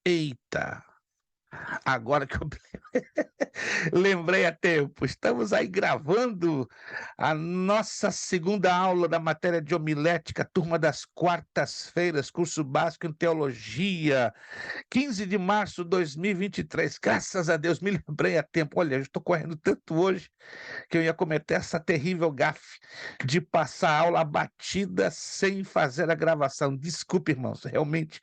Eita, agora que eu lembrei a tempo, estamos aí gravando a nossa segunda aula da matéria de homilética, turma das quartas-feiras, curso básico em teologia, 15 de março de 2023. Graças a Deus, me lembrei a tempo. Olha, eu estou correndo tanto hoje que eu ia cometer essa terrível gafe de passar a aula batida sem fazer a gravação. Desculpe, irmãos, realmente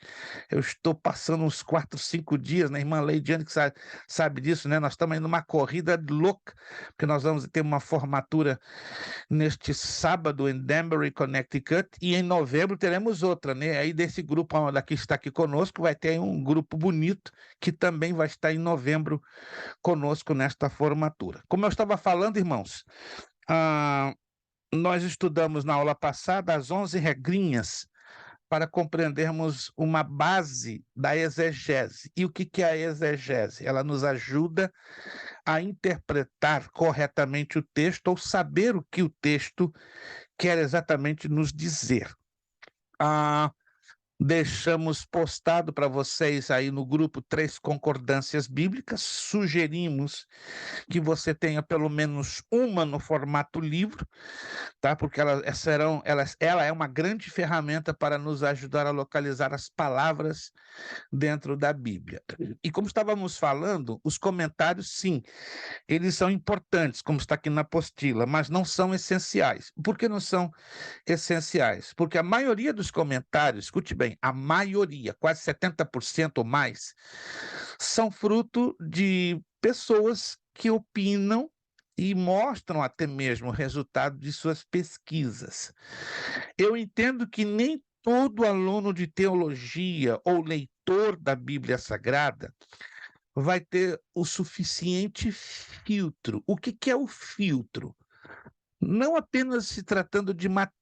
eu estou passando uns 4, 5 dias, né? Irmã Leidiane que sabe disso, né? Nós estamos indo numa corrida louca, porque nós vamos ter uma formatura neste sábado em Danbury, Connecticut, e em novembro teremos outra, né? Aí desse grupo daqui está aqui conosco, vai ter um grupo bonito que também vai estar em novembro conosco nesta formatura. Como eu estava falando, irmãos, ah, nós estudamos na aula passada as 11 regrinhas para compreendermos uma base da exegese. E o que é a exegese? Ela nos ajuda a interpretar corretamente o texto ou saber o que o texto quer exatamente nos dizer. Ah, Deixamos postado para vocês aí no grupo 3 concordâncias bíblicas. Sugerimos que você tenha pelo menos uma no formato livro, tá? Porque ela é uma grande ferramenta para nos ajudar a localizar as palavras dentro da Bíblia. E como estávamos falando, os comentários, sim, eles são importantes, como está aqui na apostila, mas não são essenciais. Por que não são essenciais? Porque a maioria dos comentários, escute bem, a maioria, quase 70% ou mais, são fruto de pessoas que opinam e mostram até mesmo o resultado de suas pesquisas. Eu entendo que nem todo aluno de teologia ou leitor da Bíblia Sagrada vai ter o suficiente filtro. O que é o filtro? Não apenas se tratando de maturidade,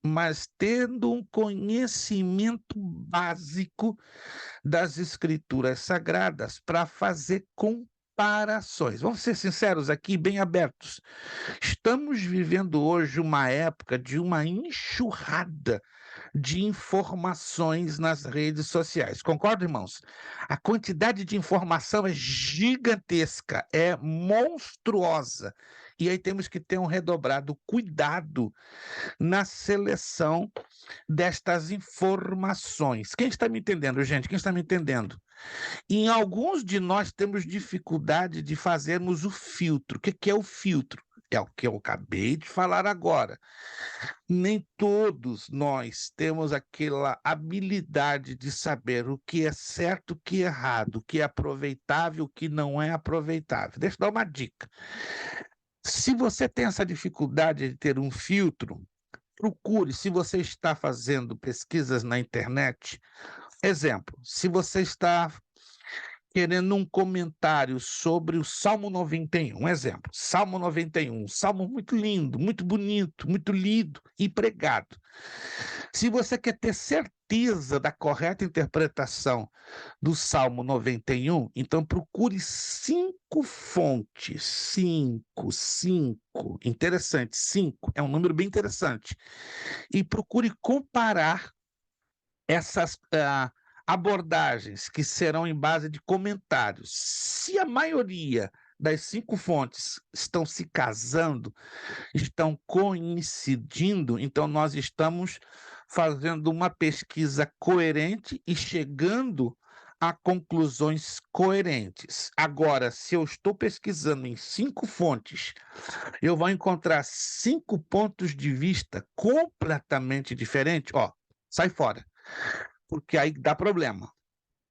mas tendo um conhecimento básico das Escrituras Sagradas para fazer comparações. Vamos ser sinceros aqui, bem abertos. Estamos vivendo hoje uma época de uma enxurrada de informações nas redes sociais. Concordo, irmãos? A quantidade de informação é gigantesca, é monstruosa. E aí temos que ter um redobrado cuidado na seleção destas informações. Quem está me entendendo, gente? Quem está me entendendo? Em alguns de nós temos dificuldade de fazermos o filtro. O que é o filtro? É o que eu acabei de falar agora. Nem todos nós temos aquela habilidade de saber o que é certo, o que é errado, o que é aproveitável, o que não é aproveitável. Deixa eu dar uma dica. Se você tem essa dificuldade de ter um filtro, procure, se você está fazendo pesquisas na internet, exemplo, se você está querendo um comentário sobre o Salmo 91, um exemplo, Salmo 91, salmo muito lindo, muito bonito, muito lido e pregado. Se você quer ter certeza da correta interpretação do Salmo 91, então procure 5 fontes. Cinco. Interessante, 5 é um número bem interessante. E procure comparar essas abordagens que serão em base de comentários. Se a maioria das 5 fontes estão se casando, estão coincidindo, então nós estamos fazendo uma pesquisa coerente e chegando a conclusões coerentes. Agora, se eu estou pesquisando em 5 fontes, eu vou encontrar 5 pontos de vista completamente diferentes, ó, sai fora, porque aí dá problema.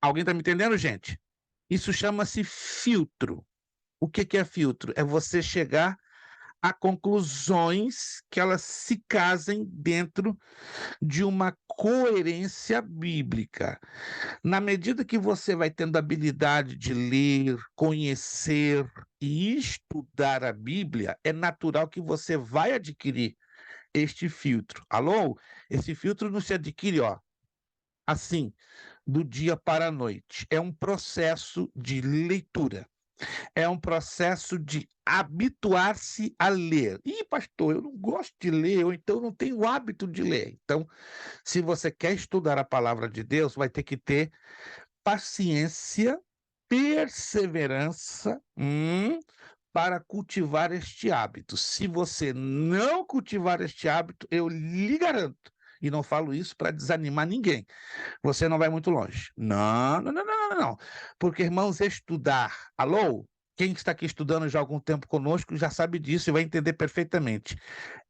Alguém está me entendendo, gente? Isso chama-se filtro. O que é filtro? É você chegar a conclusões que elas se casem dentro de uma coerência bíblica. Na medida que você vai tendo habilidade de ler, conhecer e estudar a Bíblia, é natural que você vai adquirir este filtro. Alô? Esse filtro não se adquire, ó, assim, do dia para a noite. É um processo de leitura. É um processo de habituar-se a ler. Ih, pastor, eu não gosto de ler, ou então eu não tenho o hábito de ler. Então, se você quer estudar a palavra de Deus, vai ter que ter paciência, perseverança, para cultivar este hábito. Se você não cultivar este hábito, eu lhe garanto, e não falo isso para desanimar ninguém, você não vai muito longe. Não, não, não, não, não, não. Porque, irmãos, estudar, alô? Quem está aqui estudando já há algum tempo conosco já sabe disso e vai entender perfeitamente.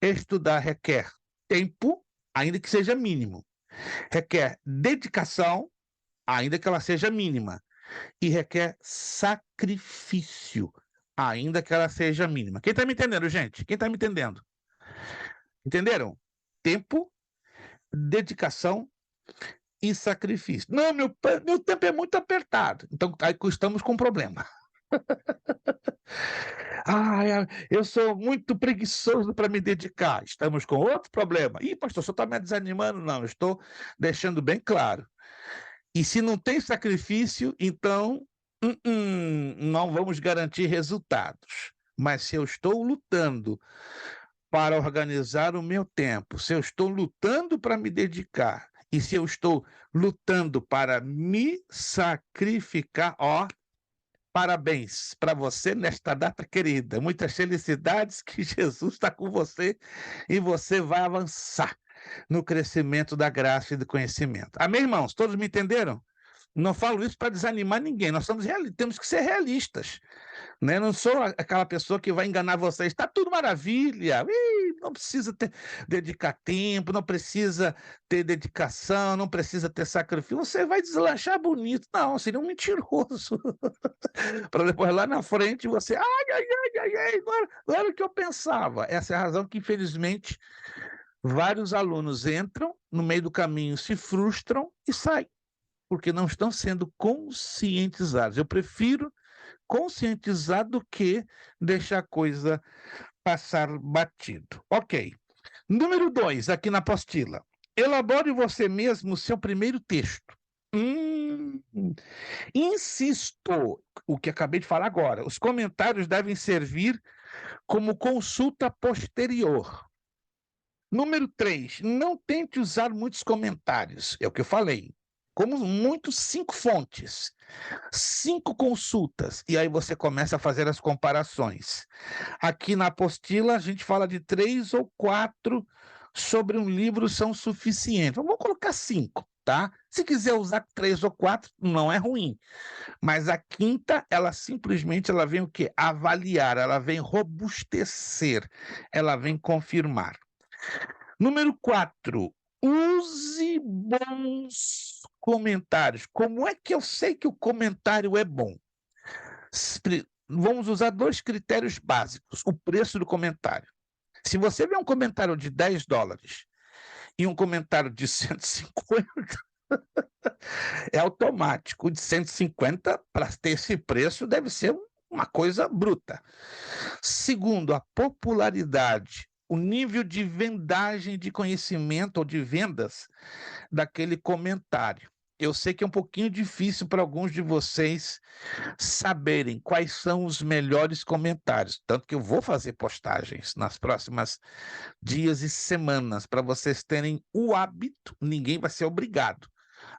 Estudar requer tempo, ainda que seja mínimo. Requer dedicação, ainda que ela seja mínima. E requer sacrifício, ainda que ela seja mínima. Quem está me entendendo, gente? Quem está me entendendo? Entenderam? Tempo, dedicação e sacrifício. Não, meu tempo é muito apertado. Então, aí estamos com um problema. Eu sou muito preguiçoso para me dedicar. Estamos com outro problema. Ih, pastor, o senhor está me desanimando? Não, eu estou deixando bem claro. E se não tem sacrifício, então não vamos garantir resultados. Mas se eu estou lutando para organizar o meu tempo, se eu estou lutando para me dedicar, e se eu estou lutando para me sacrificar, parabéns para você nesta data querida. Muitas felicidades, que Jesus está com você e você vai avançar no crescimento da graça e do conhecimento. Amém, irmãos? Todos me entenderam? Não falo isso para desanimar ninguém, nós temos que ser realistas. Né? Não sou aquela pessoa que vai enganar vocês. Está tudo maravilha. Não precisa dedicar tempo, não precisa ter dedicação, não precisa ter sacrifício. Você vai deslanchar bonito. Não, seria um mentiroso. Para depois lá na frente você. Não era o que eu pensava. Essa é a razão que, infelizmente, vários alunos entram, no meio do caminho se frustram e saem, porque não estão sendo conscientizados. Eu prefiro conscientizar do que deixar a coisa passar batido. Ok. Número 2, aqui na apostila. Elabore você mesmo o seu primeiro texto. Insisto, o que acabei de falar agora. Os comentários devem servir como consulta posterior. Número 3, não tente usar muitos comentários. É o que eu falei. Como muitos, 5 fontes. 5 consultas, e aí você começa a fazer as comparações. Aqui na apostila, a gente fala de 3 ou 4 sobre um livro são suficientes. Vamos colocar 5, tá? Se quiser usar 3 ou 4, não é ruim. Mas a quinta, ela simplesmente ela vem o quê? Avaliar, ela vem robustecer, ela vem confirmar. Número 4, use bons comentários. Como é que eu sei que o comentário é bom? Vamos usar 2 critérios básicos. O preço do comentário. Se você vê um comentário de $10 e um comentário de 150, é automático. O de 150, para ter esse preço, deve ser uma coisa bruta. Segundo, a popularidade, o nível de vendagem de conhecimento ou de vendas daquele comentário. Eu sei que é um pouquinho difícil para alguns de vocês saberem quais são os melhores comentários, tanto que eu vou fazer postagens nas próximas dias e semanas para vocês terem o hábito, ninguém vai ser obrigado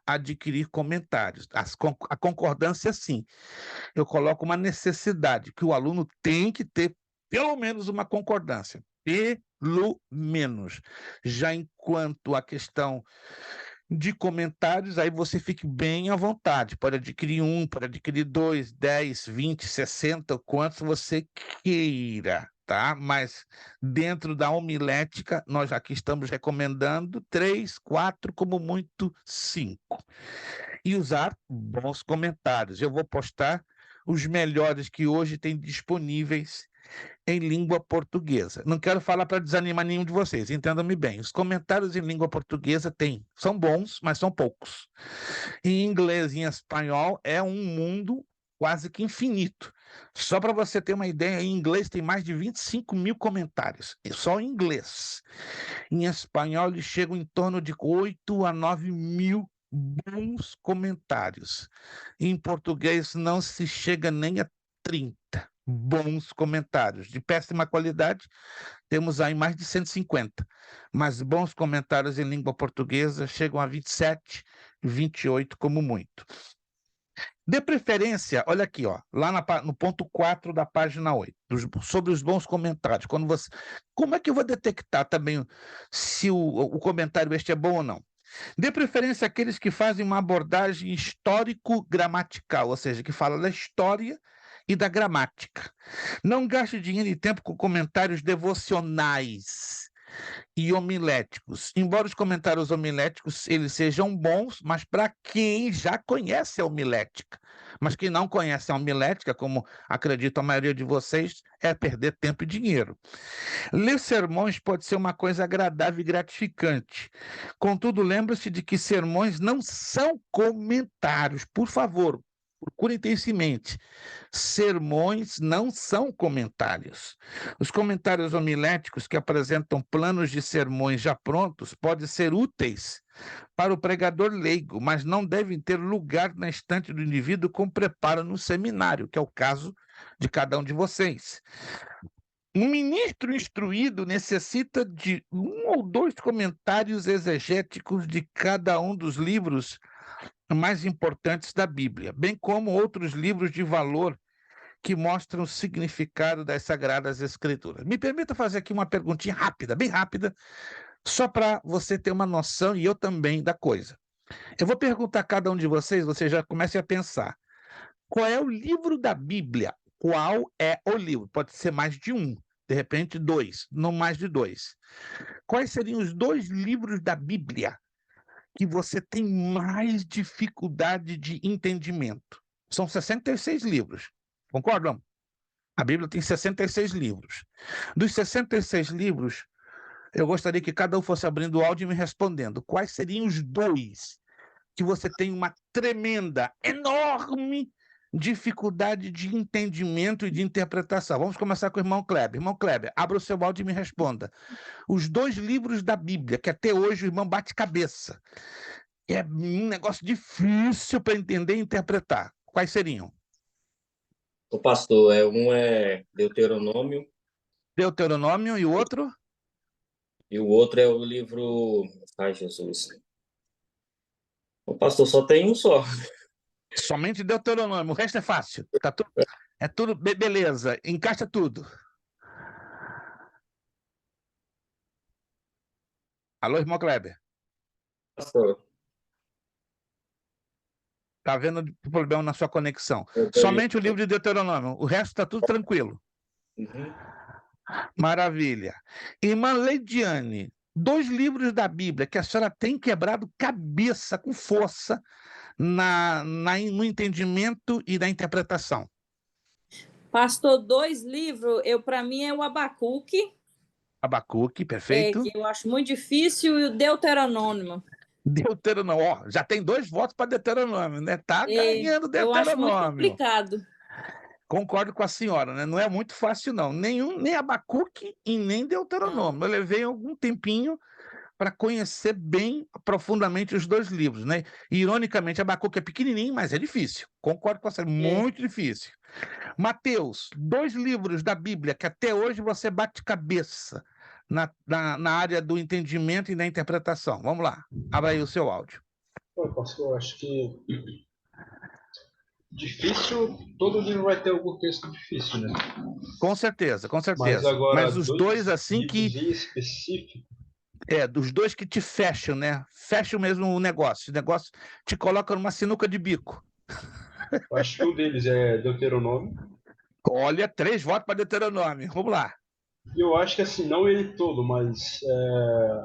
a adquirir comentários. A concordância, sim. Eu coloco uma necessidade, que o aluno tem que ter pelo menos uma concordância. Pelo menos. Já enquanto a questão de comentários, aí você fique bem à vontade. Pode adquirir 1, pode adquirir 2, 10, 20, 60, quantos você queira, tá? Mas dentro da homilética, nós aqui estamos recomendando 3, 4, como muito 5. E usar bons comentários. Eu vou postar os melhores que hoje tem disponíveis em língua portuguesa. Não quero falar para desanimar nenhum de vocês, entendam-me bem. Os comentários em língua portuguesa são bons, mas são poucos. Em inglês e em espanhol é um mundo quase que infinito. Só para você ter uma ideia, em inglês tem mais de 25 mil comentários, só em inglês. Em espanhol eles chegam em torno de 8 a 9 mil bons comentários. Em português não se chega nem a 30 bons comentários. De péssima qualidade, temos aí mais de 150, mas bons comentários em língua portuguesa chegam a 27, 28 como muito. Dê preferência, olha aqui, ó, lá no ponto 4 da página 8, sobre os bons comentários. Como é que eu vou detectar também se o comentário este é bom ou não? Dê preferência àqueles que fazem uma abordagem histórico-gramatical, ou seja, que fala da história e da gramática. Não gaste dinheiro e tempo com comentários devocionais e homiléticos. Embora os comentários homiléticos eles sejam bons, mas para quem já conhece a homilética. Mas quem não conhece a homilética, como acredito a maioria de vocês, é perder tempo e dinheiro. Ler sermões pode ser uma coisa agradável e gratificante. Contudo, lembre-se de que sermões não são comentários. Por favor, procurem ter isso em mente. Sermões não são comentários. Os comentários homiléticos que apresentam planos de sermões já prontos podem ser úteis para o pregador leigo, mas não devem ter lugar na estante do indivíduo com preparo no seminário, que é o caso de cada um de vocês. Um ministro instruído necessita de um ou dois comentários exegéticos de cada um dos livros mais importantes da Bíblia, bem como outros livros de valor que mostram o significado das Sagradas Escrituras. Me permita fazer aqui uma perguntinha rápida, bem rápida, só para você ter uma noção e eu também da coisa. Eu vou perguntar a cada um de vocês, vocês já comecem a pensar. Qual é o livro da Bíblia? Qual é o livro? Pode ser mais de um, de repente dois, não mais de dois. Quais seriam os dois livros da Bíblia que você tem mais dificuldade de entendimento? São 66 livros, concordam? A Bíblia tem 66 livros. Dos 66 livros, eu gostaria que cada um fosse abrindo o áudio e me respondendo. Quais seriam os dois que você tem uma tremenda, enorme dificuldade de entendimento e de interpretação? Vamos começar com o irmão Kleber. Irmão Kleber, abra o seu áudio e me responda. Os dois livros da Bíblia, que até hoje o irmão bate cabeça. É um negócio difícil para entender e interpretar. Quais seriam? O pastor, um é Deuteronômio Deuteronômio e o outro? e o outro é o livro. Ai, Jesus. O pastor só tem um só. Somente Deuteronômio. O resto é fácil. É tudo beleza. Encaixa tudo. Alô, irmão Kleber. Pastor, Tá vendo o problema na sua conexão? eu tenho. Somente o livro de Deuteronômio. O resto está tudo tranquilo. Uhum. Maravilha. Irmã Leidiane, dois livros da Bíblia que a senhora tem quebrado cabeça com força no entendimento e na interpretação. Pastor, dois livros, para mim é o Abacuque, Abacuque, perfeito. que eu acho muito difícil, e o Deuteronômio. Deuteronômio, ó, já tem 2 votos para Deuteronômio, né? Tá ganhando Eu acho muito Deuteronômio. complicado. Concordo com a senhora, né? Não é muito fácil, não. Nem Abacuque e nem Deuteronômio. Não. Eu levei algum tempinho para conhecer bem profundamente os dois livros, né? Ironicamente, Abacuque é pequenininho, mas é difícil. Concordo com você, muito difícil. Mateus, dois livros da Bíblia que até hoje você bate cabeça na área do entendimento e da interpretação. Vamos lá, abra aí o seu áudio. Pastor, eu acho que difícil, todo livro vai ter algum texto difícil, né? Com certeza, com Mas certeza. agora, Mas os dois, assim, que livros em específico, dos dois que te fecham, né? Fecham mesmo o negócio. O negócio te coloca numa sinuca de bico. eu acho que um deles é Deuteronômio. Olha, 3 votos para Deuteronômio. Vamos lá. E eu acho que, assim, não ele todo, mas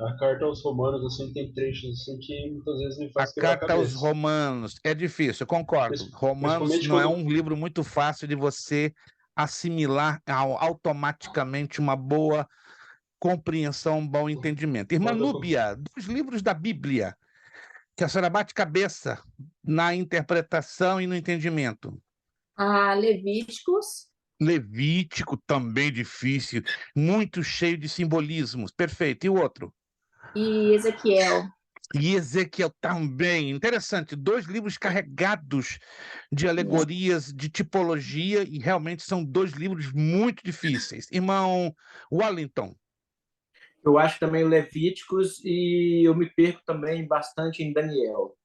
a carta aos Romanos, assim, tem trechos assim, que muitas vezes me A faz quebrar a carta aos cabeça. Romanos é difícil, eu concordo. Romanos Principalmente não é quando... um livro muito fácil de você assimilar automaticamente uma boa compreensão, um bom entendimento. Irmã quando eu... Núbia, dos livros da Bíblia, que a senhora bate cabeça na interpretação e no entendimento. Levíticos Levítico, também difícil, muito cheio de simbolismos. Perfeito. E o outro? e Ezequiel. E Ezequiel também. Interessante, 2 livros carregados de alegorias, de tipologia, e realmente são 2 livros muito difíceis. Irmão Wellington. Eu acho também Levíticos e eu me perco também bastante em Daniel.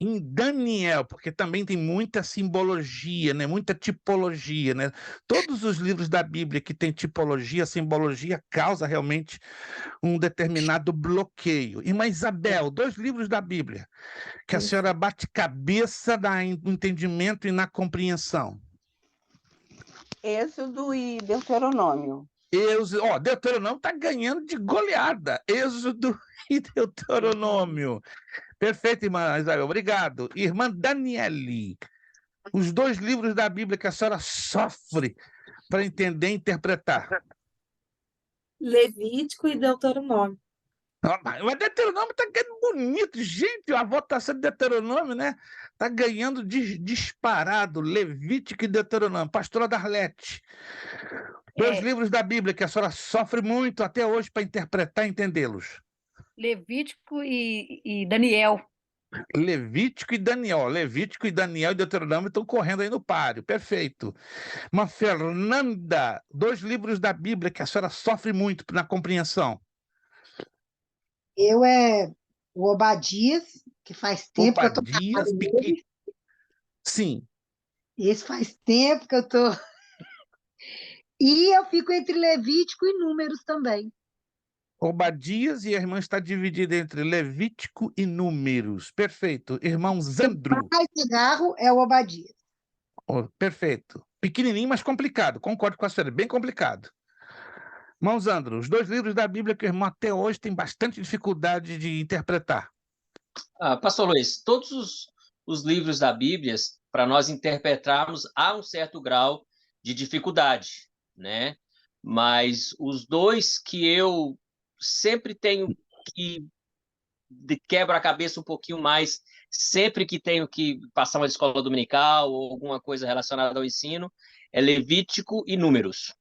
em Daniel, porque também tem muita simbologia, né? Muita tipologia, né? Todos os livros da Bíblia que tem tipologia, simbologia, causa realmente um determinado bloqueio. Irmã Isabel, 2 livros da Bíblia que a senhora bate cabeça no entendimento e na compreensão. Êxodo e Deuteronômio. Deuteronômio está ganhando de goleada. Êxodo e Deuteronômio. Perfeito, irmã Isabel, obrigado. Irmã Daniele, os 2 livros da Bíblia que a senhora sofre para entender e interpretar. Levítico e Deuteronômio. Mas Deuteronômio está ganhando bonito. Gente, a votação de Deuteronômio, né? Está ganhando disparado. Levítico e Deuteronômio. Pastora Darlete, 2 livros da Bíblia que a senhora sofre muito até hoje para interpretar e entendê-los. Levítico e Daniel. Levítico e Daniel. Levítico e Daniel e Deuteronômio estão correndo aí no páreo. Perfeito. Mas, Fernanda, 2 livros da Bíblia que a senhora sofre muito na compreensão. O Obadias, que faz tempo que eu estou Obadias, Sim. Esse faz tempo que eu estou... E eu fico entre Levítico e Números também. Obadias e a irmã está dividida entre Levítico e Números. Perfeito. Irmão Zandro. O mais agarro é o Obadias. Perfeito. Pequenininho, mas complicado. Concordo com a senhora, bem complicado. Irmão Zandro, os 2 livros da Bíblia que o irmão até hoje tem bastante dificuldade de interpretar. Pastor Luiz, todos os livros da Bíblia, para nós interpretarmos, há um certo grau de dificuldade, né? Mas os 2 que eu sempre tenho que quebra a cabeça um pouquinho mais, sempre que tenho que passar uma escola dominical ou alguma coisa relacionada ao ensino, é Levítico e Números.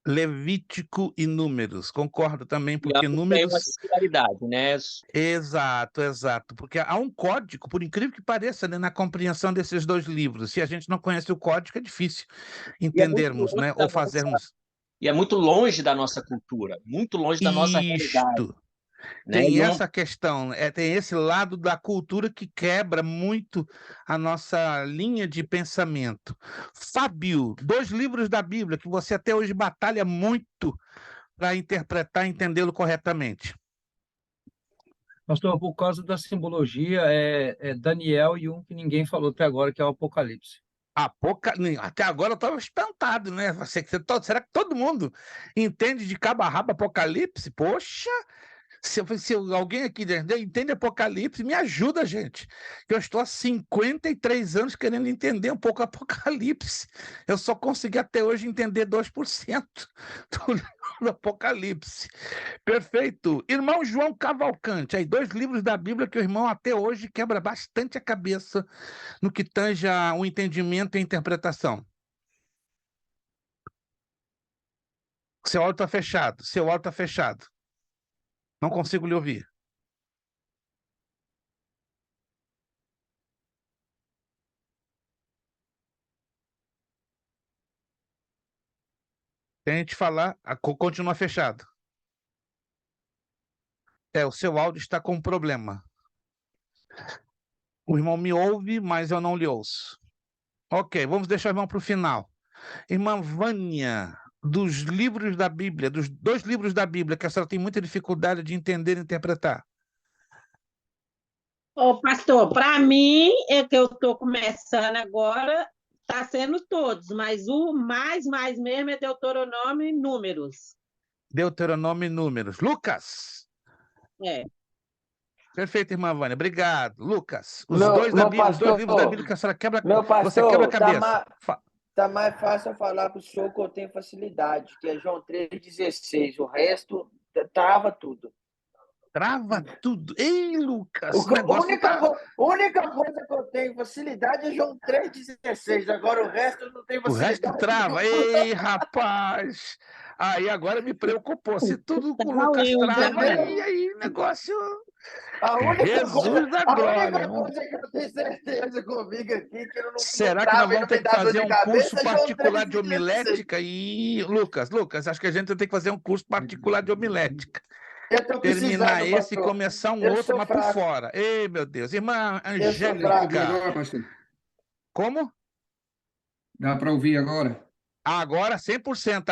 Levítico e Números, concordo também, porque Tem Números... uma similaridade, né? Exato, porque há um código, por incrível que pareça, né, na compreensão desses 2 livros. Se a gente não conhece o código, é difícil entendermos, né, ou fazermos. E é muito longe da nossa cultura, muito longe da nossa realidade. Né? Tem essa questão, tem esse lado da cultura que quebra muito a nossa linha de pensamento. Fábio, 2 livros da Bíblia que você até hoje batalha muito para interpretar e entendê-lo corretamente. Pastor, por causa da simbologia, é Daniel e um que ninguém falou até agora, que é o Apocalipse. Até agora eu estava espantado, né? Será que todo mundo entende de cabo a rabo Apocalipse? Poxa! Se alguém aqui entende Apocalipse, me ajuda, gente. Eu estou há 53 anos querendo entender um pouco Apocalipse. Eu só consegui até hoje entender 2% do Apocalipse. Perfeito. Irmão João Cavalcante, aí 2 livros da Bíblia que o irmão até hoje quebra bastante a cabeça no que tange o entendimento e a interpretação. Seu áudio está fechado. Não consigo lhe ouvir. Tente falar, continua fechado. O seu áudio está com um problema. O irmão me ouve, mas eu não lhe ouço. Ok, vamos deixar o irmão para o final. Irmã Vânia, dos livros da Bíblia, dos 2 livros da Bíblia, que a senhora tem muita dificuldade de entender e interpretar. Pastor, para mim, é que eu estou começando agora, está sendo todos, mas o mais mesmo é Deuteronômio e Números. Deuteronômio e Números. Lucas! Perfeito, irmã Vânia. Obrigado. Lucas, os 2 livros da Bíblia que a senhora quebra, você quebra a cabeça. Tá mais fácil eu falar para o senhor que eu tenho facilidade, que é João 3,16. O resto trava tudo. Trava tudo. Ei, Lucas! A única coisa que eu tenho facilidade é João 3,16. Agora o resto eu não tenho facilidade. O resto trava. Ei, rapaz! Aí agora me preocupou. Se tudo com o Lucas trava, aí negócio... Jesus da glória! A única coisa que eu tenho certeza comigo aqui que eu não... Será que nós vamos ter que fazer um curso particular de homilética? E Lucas, acho que a gente tem que fazer um curso particular de homilética. Eu tô terminar precisando, esse e pastor. começar um Eu outro, sou mas por fraco. fora. Ei, meu Deus. Irmã Eu sou fraco. Ouvir Angélica. agora, pastor? Como? Dá para ouvir agora? Agora 100%.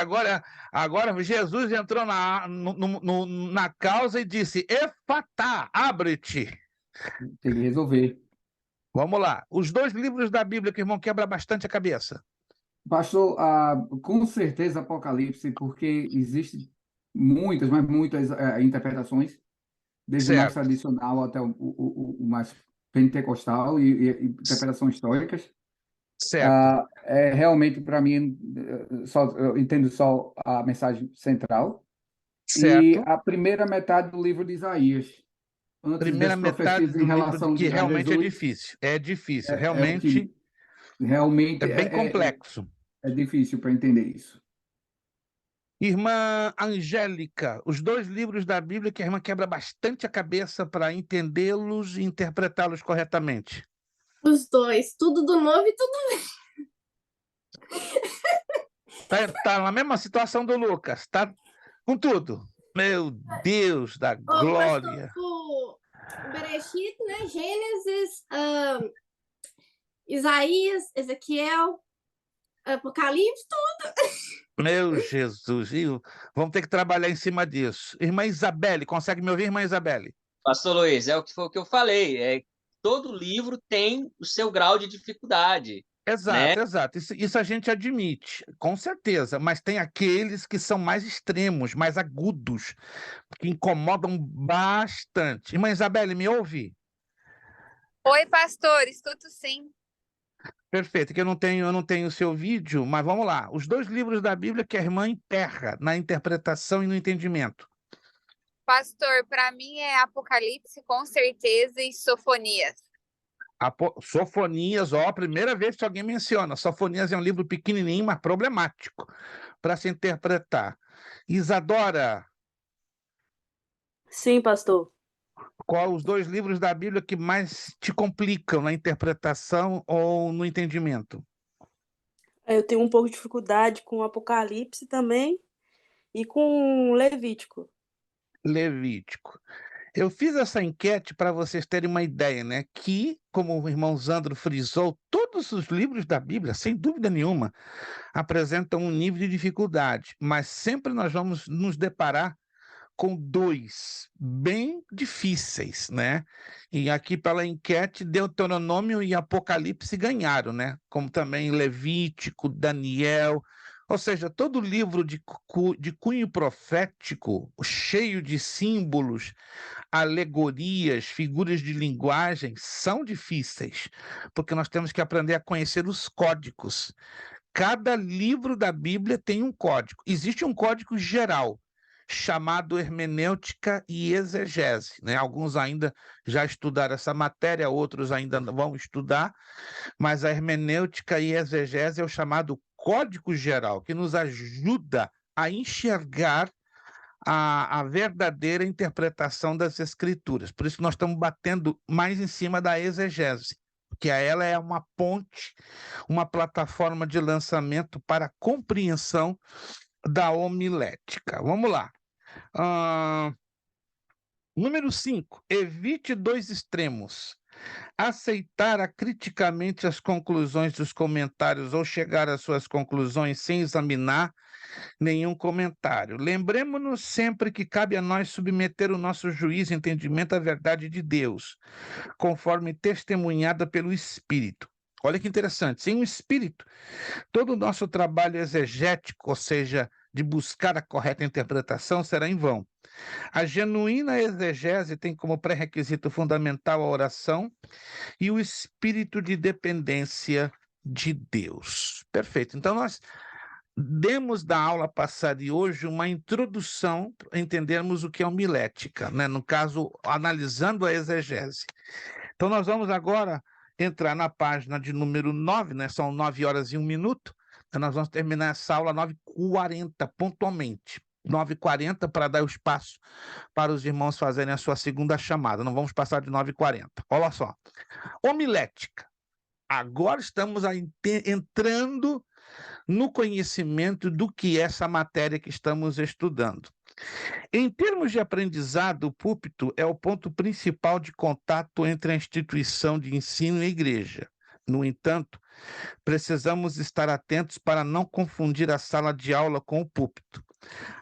Agora Jesus entrou na causa e disse: Efatá, abre-te. Tem que resolver. Vamos lá. Os 2 livros da Bíblia que o irmão quebra bastante a cabeça. Pastor, com certeza Apocalipse, porque existem muitas, mas muitas interpretações, desde o mais Certo, tradicional até o mais pentecostal e interpretações históricas. certo, Realmente, para mim, eu entendo só a mensagem central. E certo. a primeira metade do livro de Isaías, antes Primeira das metade profecias em do livro relação que a realmente é Jesus, difícil. É difícil. é o que Realmente é realmente bem complexo. é difícil para entender isso. Irmã Angélica, os 2 livros da Bíblia que a irmã quebra bastante a cabeça para entendê-los e interpretá-los corretamente. Os dois, tudo do novo e tudo. Tá na mesma situação do Lucas, tá com tudo. Meu Deus da Ô, pastor, glória. o Bereshit, né? Gênesis, Isaías, Ezequiel, Apocalipse, Meu Jesus. Vamos ter que trabalhar em cima disso. Irmã Isabelle, consegue me ouvir, irmã Isabelle? Pastor Luiz, foi o que eu falei. Todo livro tem o seu grau de dificuldade, né? Exato, exato. Isso a gente admite, com certeza. Mas tem aqueles que são mais extremos, mais agudos, que incomodam bastante. Irmã Isabelle, me ouve? Oi, pastor, escuto sim. Perfeito, que eu não tenho o seu vídeo, mas vamos lá. Os 2 livros da Bíblia que a irmã emperra na interpretação e no entendimento. Pastor, para mim é Apocalipse com certeza e Sofonias. Sofonias, ó, a primeira vez que alguém menciona. Sofonias é um livro pequenininho, mas problemático para se interpretar. Isadora, Sim, pastor. qual os 2 livros da Bíblia que mais te complicam na interpretação ou no entendimento? Eu tenho um pouco de dificuldade com Apocalipse também e com Levítico. Levítico. Eu fiz essa enquete para vocês terem uma ideia, né? Que, como o irmão Zandro frisou, todos os livros da Bíblia, sem dúvida nenhuma, apresentam um nível de dificuldade, mas sempre nós vamos nos deparar com 2 bem difíceis, né? E aqui pela enquete, Deuteronômio e Apocalipse ganharam, né? Como também Levítico, Daniel, ou seja, todo livro de cunho profético, cheio de símbolos, alegorias, figuras de linguagem, são difíceis, porque nós temos que aprender a conhecer os códigos. Cada livro da Bíblia tem um código. Existe um código geral, chamado hermenêutica e exegese, né? Alguns ainda já estudaram essa matéria, outros ainda vão estudar, mas a hermenêutica e exegese é o chamado código geral, que nos ajuda a enxergar a verdadeira interpretação das Escrituras. Por isso que nós estamos batendo mais em cima da exegese, porque ela é uma ponte, uma plataforma de lançamento para a compreensão da homilética. Vamos lá. Número 5, evite 2 extremos. Aceitar acriticamente as conclusões dos comentários ou chegar às suas conclusões sem examinar nenhum comentário. Lembremos-nos sempre que cabe a nós submeter o nosso juízo e entendimento à verdade de Deus, conforme testemunhada pelo Espírito. Olha que interessante, sem o Espírito, todo o nosso trabalho exegético, ou seja, de buscar a correta interpretação, será em vão. A genuína exegese tem como pré-requisito fundamental a oração e o espírito de dependência de Deus. Perfeito. Então, nós demos da aula passada de hoje uma introdução para entendermos o que é homilética, né? No caso, analisando a exegese. Então, nós vamos agora entrar na página de número 9, né? São 9 horas e 1 minuto. Então, nós vamos terminar essa aula 9h40, pontualmente. 9h40 para dar o espaço para os irmãos fazerem a sua segunda chamada. Não vamos passar de 9h40. Olha só. Homilética. Agora estamos entrando no conhecimento do que é essa matéria que estamos estudando. Em termos de aprendizado, o púlpito é o ponto principal de contato entre a instituição de ensino e a igreja. No entanto, precisamos estar atentos para não confundir a sala de aula com o púlpito.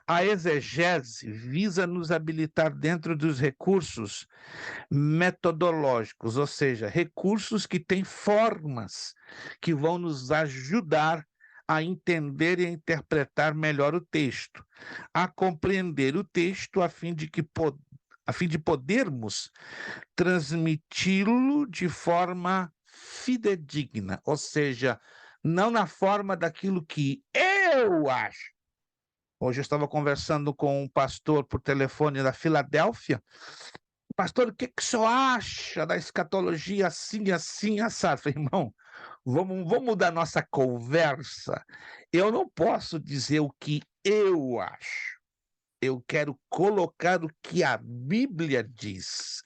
A exegese visa nos habilitar dentro dos recursos metodológicos, ou seja, recursos que têm formas que vão nos ajudar a entender e a interpretar melhor o texto, a compreender o texto a fim de podermos transmiti-lo de forma fidedigna, ou seja, não na forma daquilo que eu acho. Hoje eu estava conversando com um pastor por telefone da Filadélfia. Pastor, o que o senhor acha da escatologia assim, assim, assado? Falei, irmão, vamos mudar nossa conversa. Eu não posso dizer o que eu acho. Eu quero colocar o que a Bíblia diz.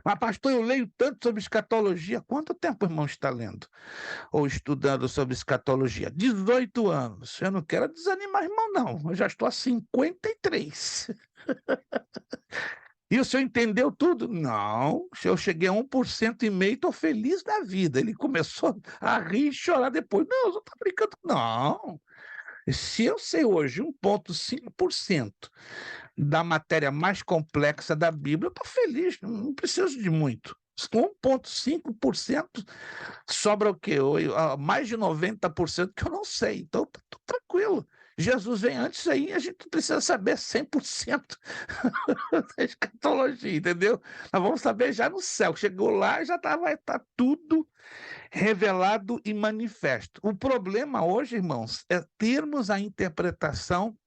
Mas, pastor, eu leio tanto sobre escatologia. Quanto tempo o irmão está lendo? Ou estudando sobre escatologia? 18 anos. Eu não quero desanimar, irmão, não. Eu já estou a 53. E o senhor entendeu tudo? Não. Se eu cheguei a 1,5%, estou feliz da vida. Ele começou a rir e chorar depois. Não, eu não estou brincando. Não. Se eu sei hoje 1,5% da matéria mais complexa da Bíblia, eu estou feliz, não preciso de muito. 1,5% sobra o quê? Mais de 90% que eu não sei, então estou tranquilo. Jesus vem antes aí, a gente não precisa saber 100% da escatologia, entendeu? Nós vamos saber já no céu. Chegou lá, já vai estar tudo revelado e manifesto. O problema hoje, irmãos, é termos a interpretação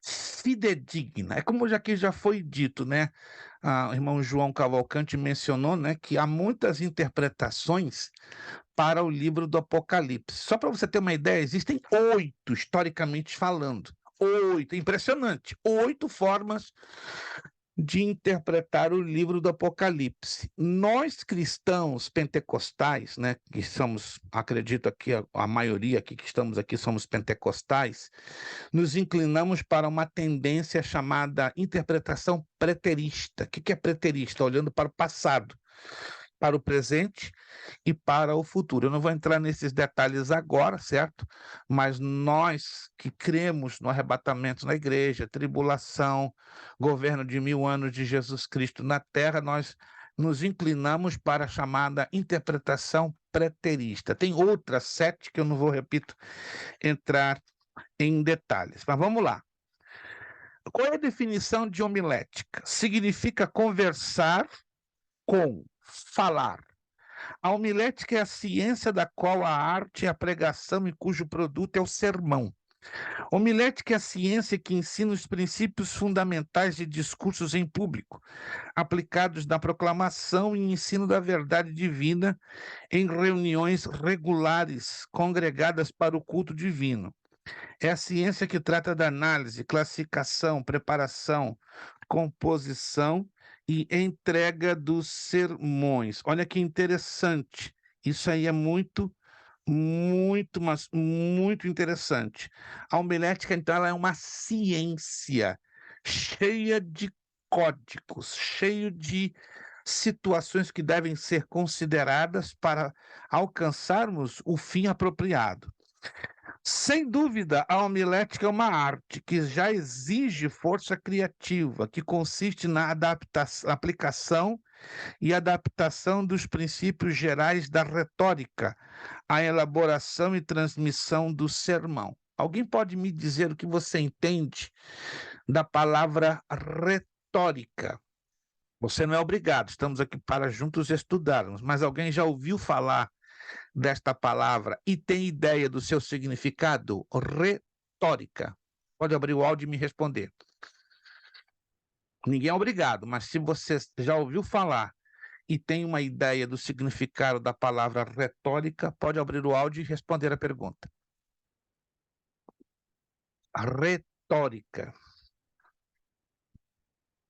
fidedigna. É como aqui já foi dito, né? O irmão João Cavalcante mencionou, né, que há muitas interpretações para o livro do Apocalipse. Só para você ter uma ideia, existem 8, historicamente falando. 8, impressionante. 8 formas de interpretar o livro do Apocalipse. Nós cristãos pentecostais, né, que somos, acredito aqui, a maioria aqui que estamos aqui somos pentecostais, nos inclinamos para uma tendência chamada interpretação preterista. O que é preterista? Olhando para o passado, para o presente e para o futuro. Eu não vou entrar nesses detalhes agora, certo? Mas nós que cremos no arrebatamento na igreja, tribulação, governo de 1000 anos de Jesus Cristo na terra, nós nos inclinamos para a chamada interpretação preterista. Tem outras 7 que eu não vou, repito, entrar em detalhes. Mas vamos lá. Qual é a definição de homilética? Significa conversar com, falar. A homilética é a ciência da qual a arte é a pregação e cujo produto é o sermão. Homilética é a ciência que ensina os princípios fundamentais de discursos em público, aplicados na proclamação e ensino da verdade divina em reuniões regulares, congregadas para o culto divino. É a ciência que trata da análise, classificação, preparação, composição e entrega dos sermões. Olha que interessante. Isso aí é muito, mas muito interessante. A homilética, então, ela é uma ciência cheia de códigos, cheio de situações que devem ser consideradas para alcançarmos o fim apropriado. Sem dúvida, a homilética é uma arte que já exige força criativa, que consiste na aplicação e adaptação dos princípios gerais da retórica, à elaboração e transmissão do sermão. Alguém pode me dizer o que você entende da palavra retórica? Você não é obrigado, estamos aqui para juntos estudarmos, mas alguém já ouviu falar desta palavra e tem ideia do seu significado? Retórica. Pode abrir o áudio e me responder. Ninguém é obrigado, mas se você já ouviu falar e tem uma ideia do significado da palavra retórica, pode abrir o áudio e responder a pergunta. Retórica.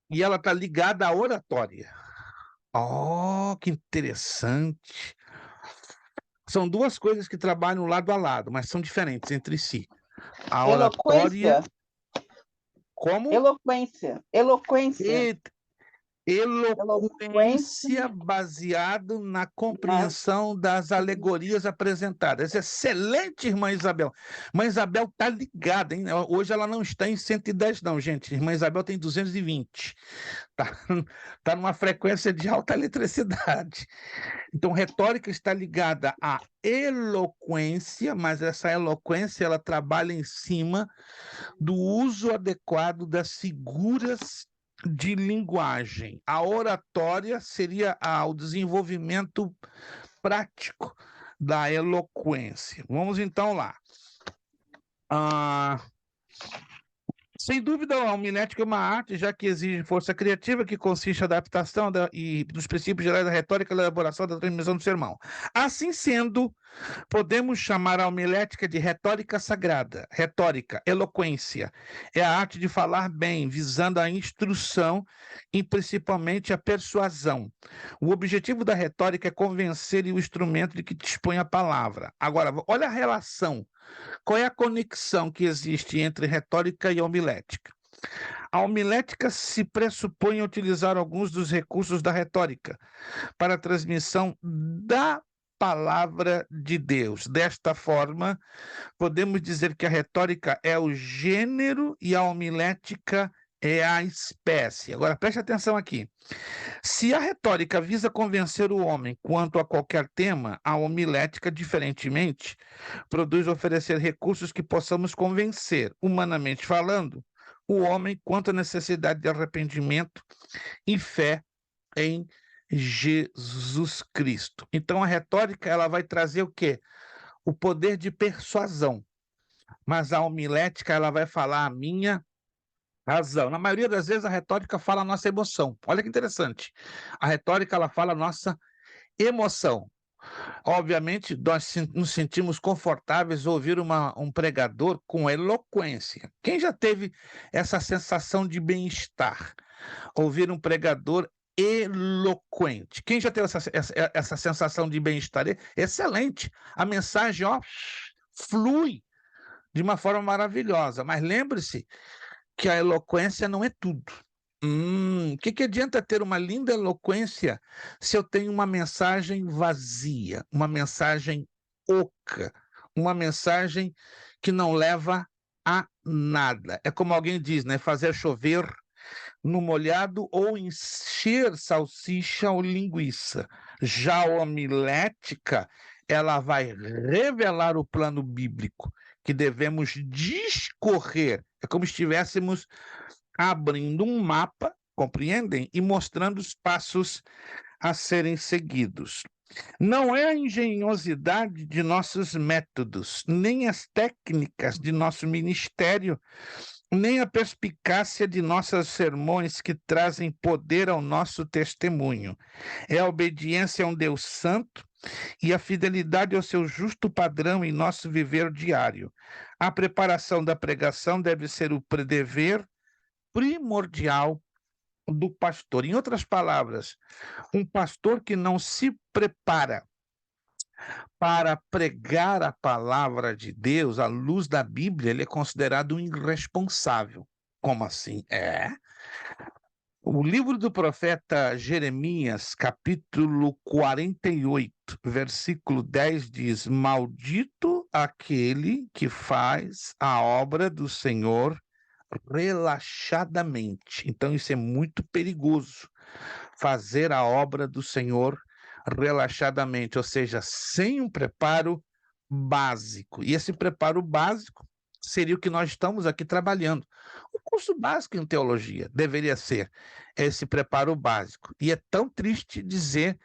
E ela está ligada à oratória. Oh, que interessante. São duas coisas que trabalham lado a lado, mas são diferentes entre si. A oratória... Eloquência? Como? Eloquência. Eloquência. Eloquência baseado na compreensão das alegorias apresentadas. Excelente, irmã Isabel. Irmã Isabel está ligada, hein? Hoje ela não está em 110, não, gente. Irmã Isabel tem 220. Tá numa frequência de alta eletricidade. Então, retórica está ligada à eloquência, mas essa eloquência ela trabalha em cima do uso adequado das figuras de linguagem. A oratória seria o desenvolvimento prático da eloquência. Vamos então lá. Sem dúvida, a homilética é uma arte, já que exige força criativa, que consiste na adaptação e dos princípios gerais da retórica e elaboração da transmissão do sermão. Assim sendo, podemos chamar a homilética de retórica sagrada. Retórica, eloquência, é a arte de falar bem, visando a instrução e principalmente a persuasão. O objetivo da retórica é convencer o instrumento de que dispõe a palavra. Agora, olha a relação. Qual é a conexão que existe entre retórica e homilética? A homilética se pressupõe a utilizar alguns dos recursos da retórica para a transmissão da palavra de Deus. Desta forma, podemos dizer que a retórica é o gênero e a homilética é a espécie. Agora, preste atenção aqui. Se a retórica visa convencer o homem quanto a qualquer tema, a homilética, diferentemente, produz oferecer recursos que possamos convencer, humanamente falando, o homem quanto à necessidade de arrependimento e fé em Jesus Cristo. Então, a retórica ela vai trazer o quê? O poder de persuasão. Mas a homilética ela vai falar a minha razão. Na maioria das vezes, a retórica fala a nossa emoção. Olha que interessante. A retórica, ela fala a nossa emoção. Obviamente, nós nos sentimos confortáveis ao ouvir um pregador com eloquência. Quem já teve essa sensação de bem-estar? Ouvir um pregador eloquente. Quem já teve essa sensação de bem-estar? Excelente. A mensagem, flui de uma forma maravilhosa. Mas lembre-se que a eloquência não é tudo. Que adianta ter uma linda eloquência se eu tenho uma mensagem vazia, uma mensagem oca, uma mensagem que não leva a nada? É como alguém diz, né? Fazer chover no molhado ou encher salsicha ou linguiça. Já a homilética, ela vai revelar o plano bíblico que devemos discorrer. É como se estivéssemos abrindo um mapa, compreendem? E mostrando os passos a serem seguidos. Não é a engenhosidade de nossos métodos, nem as técnicas de nosso ministério, nem a perspicácia de nossos sermões que trazem poder ao nosso testemunho. É a obediência a um Deus santo e a fidelidade ao seu justo padrão em nosso viver diário. A preparação da pregação deve ser o dever primordial do pastor. Em outras palavras, um pastor que não se prepara para pregar a palavra de Deus à luz da Bíblia, ele é considerado um irresponsável. Como assim? O livro do profeta Jeremias, capítulo 48, versículo 10 diz: Maldito aquele que faz a obra do Senhor relaxadamente. Então isso é muito perigoso, fazer a obra do Senhor relaxadamente, ou seja, sem um preparo básico. E esse preparo básico seria o que nós estamos aqui trabalhando. O curso básico em teologia deveria ser esse preparo básico. E é tão triste dizer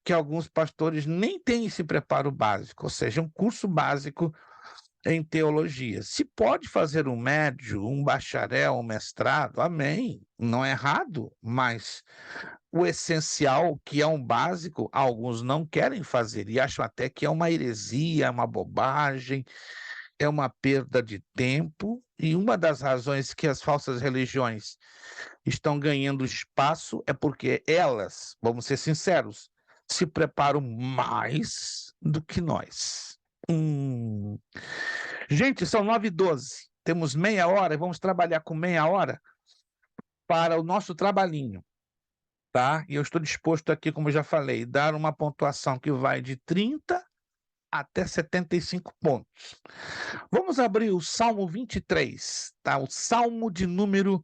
que alguns pastores nem têm esse preparo básico, ou seja, um curso básico em teologia. Se pode fazer um médio, um bacharel, um mestrado, amém, não é errado, mas o essencial, que é um básico, alguns não querem fazer e acham até que é uma heresia, uma bobagem, é uma perda de tempo, e uma das razões que as falsas religiões estão ganhando espaço é porque elas, vamos ser sinceros, se preparam mais do que nós. Gente, são 9h12. Temos meia hora e vamos trabalhar com meia hora para o nosso trabalhinho, tá? E eu estou disposto aqui, como eu já falei, dar uma pontuação que vai de 30 até 75 pontos. Vamos abrir o Salmo 23, tá? O Salmo de número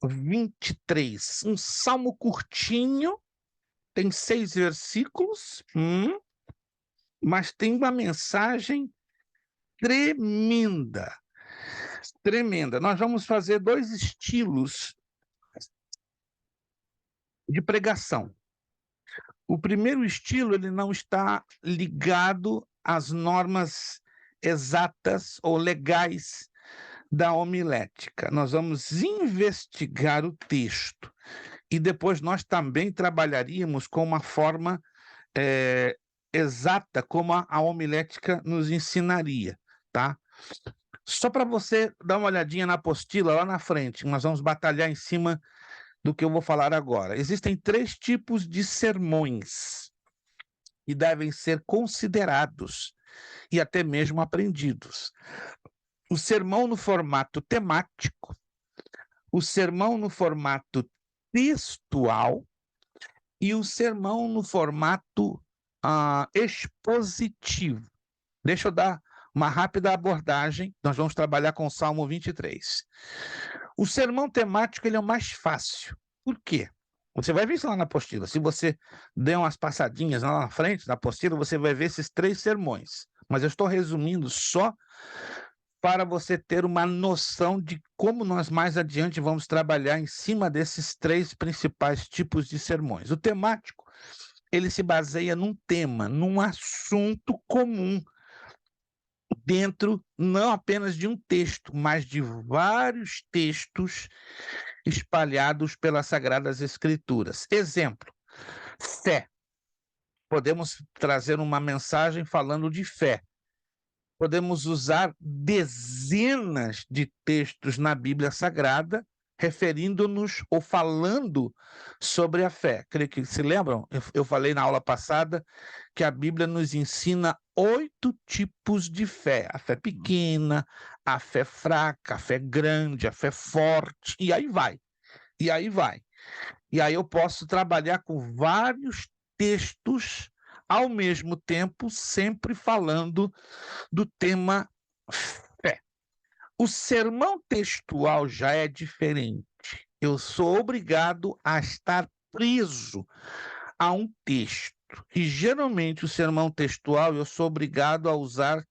23. Um salmo curtinho, tem 6 versículos, mas tem uma mensagem tremenda. Tremenda. Nós vamos fazer 2 estilos de pregação. O primeiro estilo, ele não está ligado às normas exatas ou legais da homilética. Nós vamos investigar o texto e depois nós também trabalharíamos com uma forma exata como a homilética nos ensinaria, tá? Só para você dar uma olhadinha na apostila lá na frente, nós vamos batalhar em cima do que eu vou falar agora. Existem 3 tipos de sermões que devem ser considerados e até mesmo aprendidos. O sermão no formato temático, o sermão no formato textual e o sermão no formato expositivo. Deixa eu dar uma rápida abordagem, nós vamos trabalhar com o Salmo 23. O sermão temático ele é o mais fácil. Por quê? Você vai ver isso lá na apostila. Se você der umas passadinhas lá na frente da apostila, você vai ver esses 3 sermões. Mas eu estou resumindo só para você ter uma noção de como nós mais adiante vamos trabalhar em cima desses 3 principais tipos de sermões. O temático, ele se baseia num tema, num assunto comum, dentro não apenas de um texto, mas de vários textos espalhados pelas Sagradas Escrituras. Exemplo, fé. Podemos trazer uma mensagem falando de fé. Podemos usar dezenas de textos na Bíblia Sagrada referindo-nos ou falando sobre a fé. Creio que se lembram? Eu falei na aula passada que a Bíblia nos ensina 8 tipos de fé. A fé pequena, a fé fraca, a fé grande, a fé forte, e aí vai. E aí vai. E aí eu posso trabalhar com vários textos ao mesmo tempo, sempre falando do tema fé. O sermão textual já é diferente. Eu sou obrigado a estar preso a um texto. E geralmente o sermão textual eu sou obrigado a usar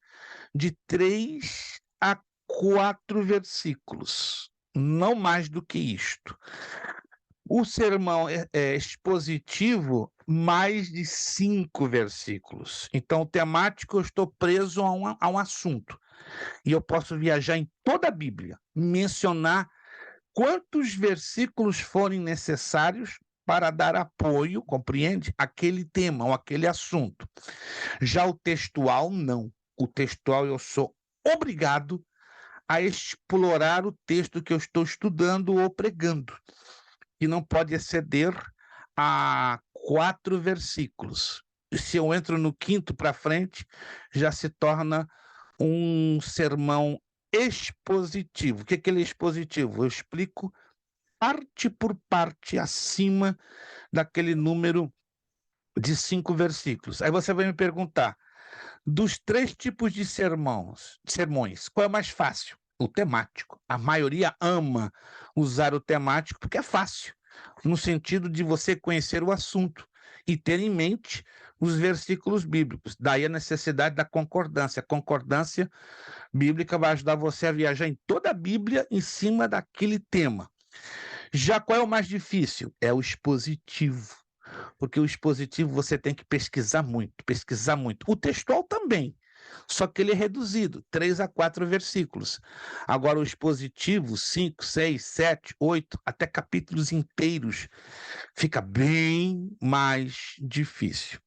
de 3 a 4 versículos, não mais do que isto. O sermão expositivo, mais de 5 versículos. Então, o temático, eu estou preso a um assunto. E eu posso viajar em toda a Bíblia, mencionar quantos versículos forem necessários para dar apoio, compreende? Aquele tema ou aquele assunto. Já o textual, não. O textual, eu sou obrigado a explorar o texto que eu estou estudando ou pregando. E não pode exceder a 4 versículos. Se eu entro no 5º para frente, já se torna um sermão expositivo. O que é expositivo? Eu explico parte por parte acima daquele número de 5 versículos. Aí você vai me perguntar, dos 3 tipos de sermões, qual é o mais fácil? O temático. A maioria ama usar o temático porque é fácil, no sentido de você conhecer o assunto e ter em mente os versículos bíblicos. Daí a necessidade da concordância. A concordância bíblica vai ajudar você a viajar em toda a Bíblia em cima daquele tema. Já qual é o mais difícil? É o expositivo. Porque o expositivo você tem que pesquisar muito. O textual também, só que ele é reduzido, 3 a 4 versículos. Agora o expositivo, 5, 6, 7, 8, até capítulos inteiros, fica bem mais difícil.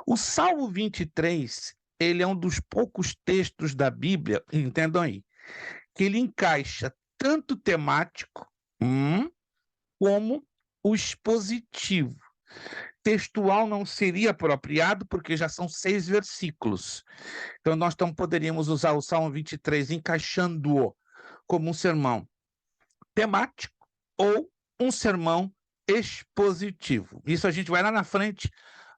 O Salmo 23, ele é um dos poucos textos da Bíblia, entendam aí, que ele encaixa tanto temático como o expositivo. textual não seria apropriado, porque já são 6 versículos. Então, nós poderíamos usar o Salmo 23 encaixando-o como um sermão temático ou um sermão expositivo. Isso a gente vai lá na frente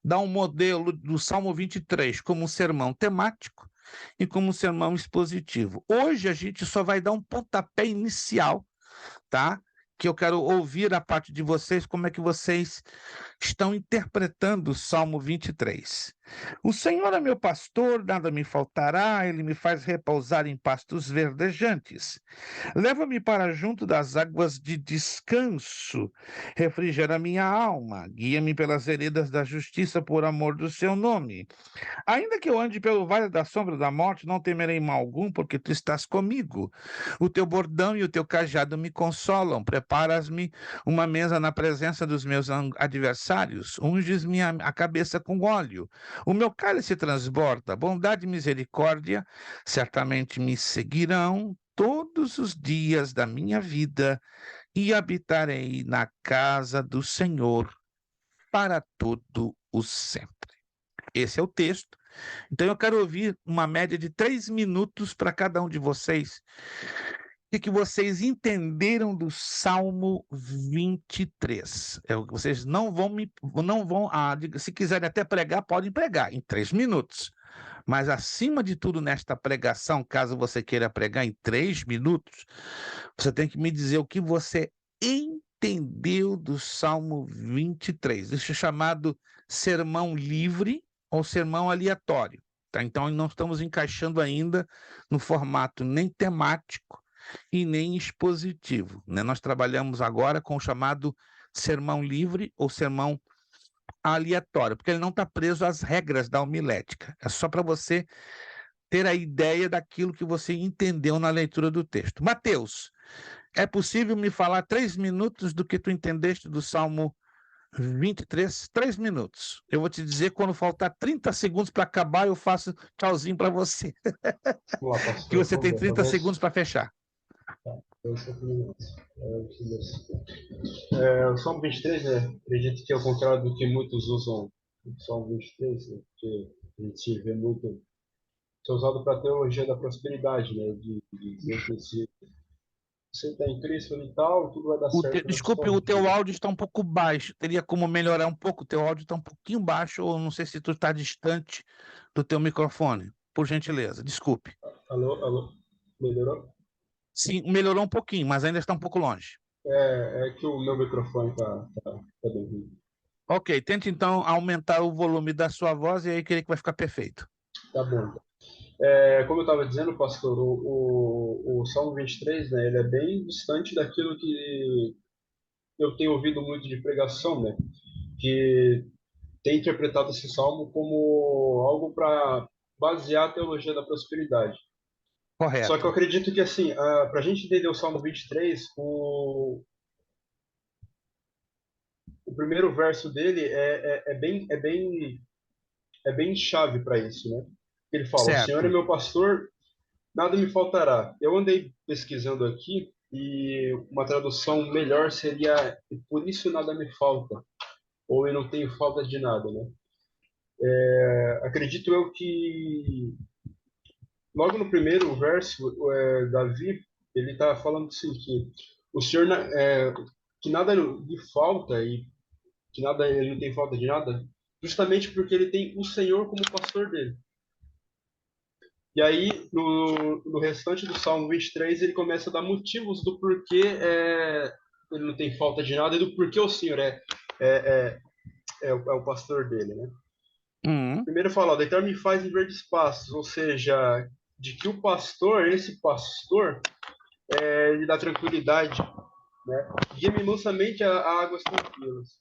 dar um modelo do Salmo 23 como um sermão temático e como um sermão expositivo. Hoje a gente só vai dar um pontapé inicial, tá? Que eu quero ouvir da parte de vocês como é que vocês estão interpretando o Salmo 23. O Senhor é meu pastor, nada me faltará, ele me faz repousar em pastos verdejantes. Leva-me para junto das águas de descanso, refrigera minha alma, guia-me pelas veredas da justiça por amor do seu nome. Ainda que eu ande pelo vale da sombra da morte, não temerei mal algum, porque tu estás comigo. O teu bordão e o teu cajado me consolam. Preparas-me uma mesa na presença dos meus adversários. Unges-me a cabeça com óleo. O meu cálice transborda. Bondade e misericórdia certamente me seguirão todos os dias da minha vida e habitarei na casa do Senhor para todo o sempre. Esse é o texto. Então, eu quero ouvir uma média de 3 minutos para cada um de vocês. O que vocês entenderam do Salmo 23? Vocês não vão se quiserem até pregar, podem pregar em 3 minutos. Mas, acima de tudo, nesta pregação, caso você queira pregar em 3 minutos, você tem que me dizer o que você entendeu do Salmo 23. Isso é chamado sermão livre ou sermão aleatório, tá? Então, não estamos encaixando ainda no formato nem temático e nem expositivo, né? Nós trabalhamos agora com o chamado sermão livre ou sermão aleatório, porque ele não está preso às regras da homilética. É só para você ter a ideia daquilo que você entendeu na leitura do texto. Mateus, é possível me falar 3 minutos do que tu entendeste do Salmo 23, 3 minutos. Eu vou te dizer, quando faltar 30 segundos para acabar, eu faço tchauzinho para você. Vamos lá, pastor, Que você tem vamos 30 ver. segundos para fechar. O Salmo 23, né? Acredito que, ao contrário do que muitos usam o Salmo 23, né? Porque a gente vê muito ser usado para a teologia da prosperidade, né? De dizer que se você está em Cristo e tal, tudo vai dar certo. Desculpe, o teu áudio está um pouco baixo. Teria como melhorar um pouco? O teu áudio está um pouquinho baixo, ou não sei se tu está distante do teu microfone. Por gentileza, desculpe. Alô? Melhorou? Sim, melhorou um pouquinho, mas ainda está um pouco longe. É que o meu microfone tá bem ruim. Ok, tente então aumentar o volume da sua voz e aí creio que vai ficar perfeito. Tá bom. Como eu estava dizendo, pastor, o Salmo 23, né, ele é bem distante daquilo que eu tenho ouvido muito de pregação, né, que tem interpretado esse salmo como algo para basear a teologia da prosperidade. Correto. Só que eu acredito que, assim, para a gente entender o Salmo 23, o primeiro verso dele é bem chave para isso, né? Ele fala: Certo. O Senhor é meu pastor, nada me faltará. Eu andei pesquisando aqui e uma tradução melhor seria: por isso nada me falta, ou eu não tenho falta de nada, né? Acredito eu que logo no primeiro verso, Davi, ele está falando assim, que o Senhor, que nada lhe falta e que nada, ele não tem falta de nada, justamente porque ele tem o Senhor como pastor dele. E aí, no restante do Salmo 23, ele começa a dar motivos do porquê ele não tem falta de nada e do porquê o Senhor é o pastor dele, né? Primeiro fala: deitar-me faz em verdes pastos, ou seja, de que o pastor, esse pastor, lhe dá tranquilidade, né? Guia-me mansamente a águas tranquilas.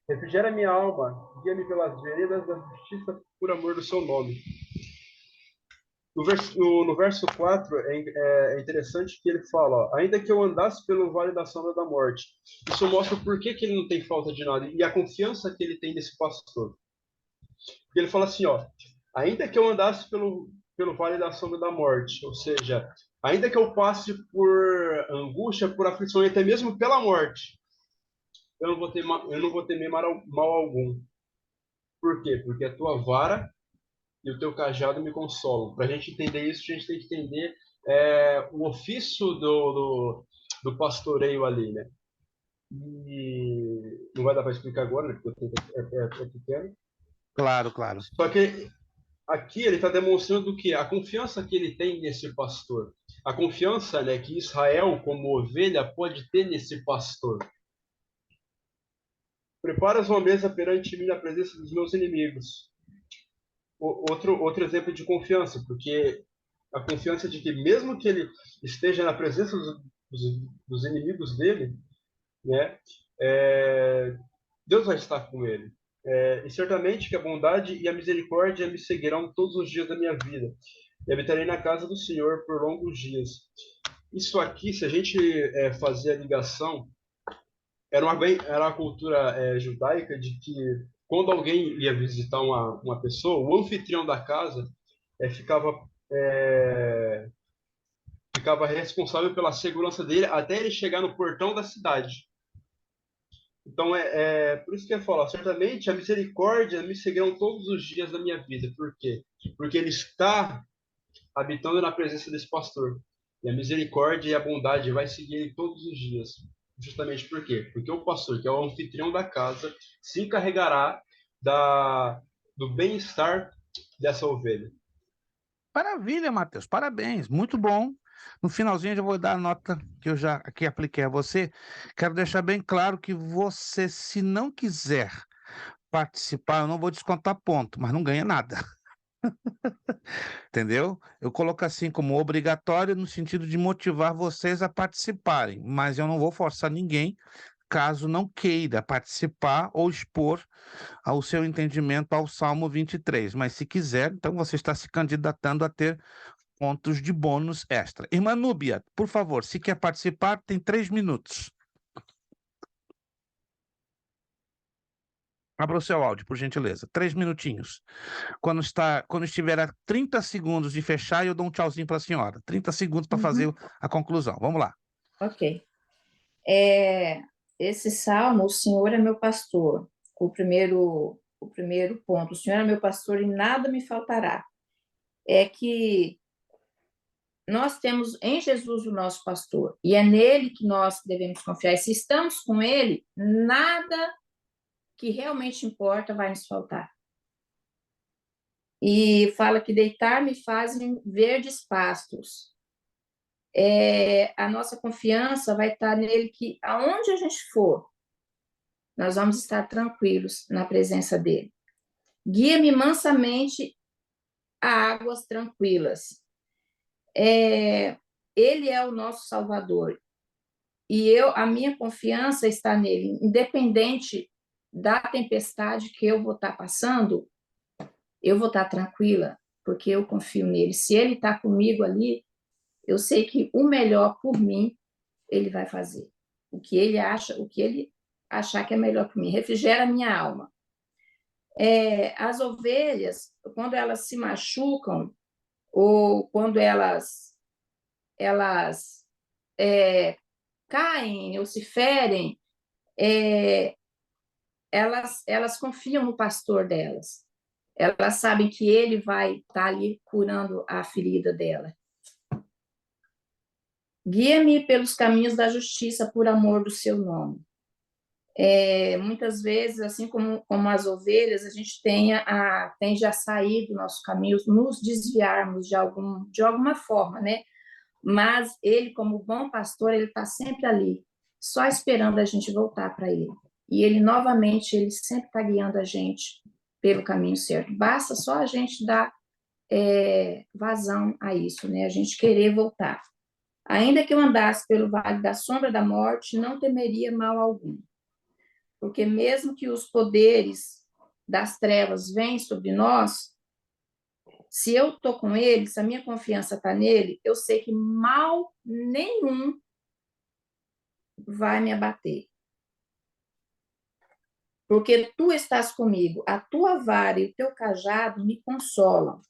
Refrigera minha alma, guia-me pelas veredas da justiça por amor do seu nome. No verso 4 é interessante que ele fala: ó, ainda que eu andasse pelo vale da sombra da morte. Isso mostra o porquê que ele não tem falta de nada e a confiança que ele tem nesse pastor. Porque ele fala assim, ó: ainda que eu andasse pelo vale da sombra da morte, ou seja, ainda que eu passe por angústia, por aflição e até mesmo pela morte, eu não vou temer mal algum. Por quê? Porque a tua vara e o teu cajado me consolam. Para a gente entender isso, a gente tem que entender o ofício do pastoreio ali, né? E não vai dar para explicar agora, né? Porque o tempo é pequeno. Claro, claro. Só que aqui ele está demonstrando que a confiança que ele tem nesse pastor, a confiança, né, que Israel, como ovelha, pode ter nesse pastor. Preparas uma mesa perante mim na presença dos meus inimigos. Outro exemplo de confiança, porque a confiança de que mesmo que ele esteja na presença dos inimigos dele, né, Deus vai estar com ele. E certamente que a bondade e a misericórdia me seguirão todos os dias da minha vida. E habitarei na casa do Senhor por longos dias. Isso aqui, se a gente fazer a ligação, era uma cultura judaica de que quando alguém ia visitar uma pessoa, o anfitrião da casa ficava responsável pela segurança dele até ele chegar no portão da cidade. Então, por isso que eu falo, certamente a misericórdia me seguirão todos os dias da minha vida. Por quê? Porque ele está habitando na presença desse pastor. E a misericórdia e a bondade vai seguir ele todos os dias. Justamente por quê? Porque o pastor, que é o anfitrião da casa, se encarregará do bem-estar dessa ovelha. Maravilha, Matheus, parabéns, muito bom. No finalzinho eu já vou dar a nota que eu já aqui apliquei a você. Quero deixar bem claro que você, se não quiser participar, eu não vou descontar ponto, mas não ganha nada. Entendeu? Eu coloco assim como obrigatório no sentido de motivar vocês a participarem, mas eu não vou forçar ninguém caso não queira participar ou expor ao seu entendimento ao Salmo 23. Mas se quiser, então você está se candidatando a ter pontos de bônus extra. Irmã Núbia, por favor, se quer participar, tem 3 minutos. Abra o seu áudio, por gentileza. 3 minutinhos. Quando estiver a 30 segundos de fechar, eu dou um tchauzinho para a senhora. 30 segundos para fazer a conclusão. Vamos lá. Ok. Esse salmo, o Senhor é meu pastor. O primeiro ponto, o Senhor é meu pastor e nada me faltará. É que nós temos em Jesus o nosso pastor, e é nele que nós devemos confiar. E se estamos com ele, nada que realmente importa vai nos faltar. E fala que deitar-me fazem verdes pastos. A nossa confiança vai estar nele, que aonde a gente for, nós vamos estar tranquilos na presença dele. Guia-me mansamente a águas tranquilas. Ele é o nosso Salvador. E a minha confiança está nele, independente da tempestade que eu vou estar passando, eu vou estar tranquila, porque eu confio nele. Se ele está comigo ali, eu sei que o melhor por mim, ele vai fazer. O que ele achar que é melhor por mim. Refrigera a minha alma. As ovelhas, quando elas se machucam, ou quando elas caem ou se ferem, elas confiam no pastor delas. Elas sabem que ele vai estar ali curando a ferida dela. Guia-me pelos caminhos da justiça por amor do seu nome. Muitas vezes, assim como as ovelhas, a gente tende a sair do nosso caminho, nos desviarmos de alguma forma, né? Mas ele, como bom pastor, ele está sempre ali, só esperando a gente voltar para ele. E ele, novamente, ele sempre está guiando a gente pelo caminho certo. Basta só a gente dar vazão a isso, né? A gente querer voltar. Ainda que eu andasse pelo vale da sombra da morte, não temeria mal algum. Porque mesmo que os poderes das trevas venham sobre nós, se eu estou com ele, se a minha confiança está nele, eu sei que mal nenhum vai me abater. Porque tu estás comigo, a tua vara e o teu cajado me consolam.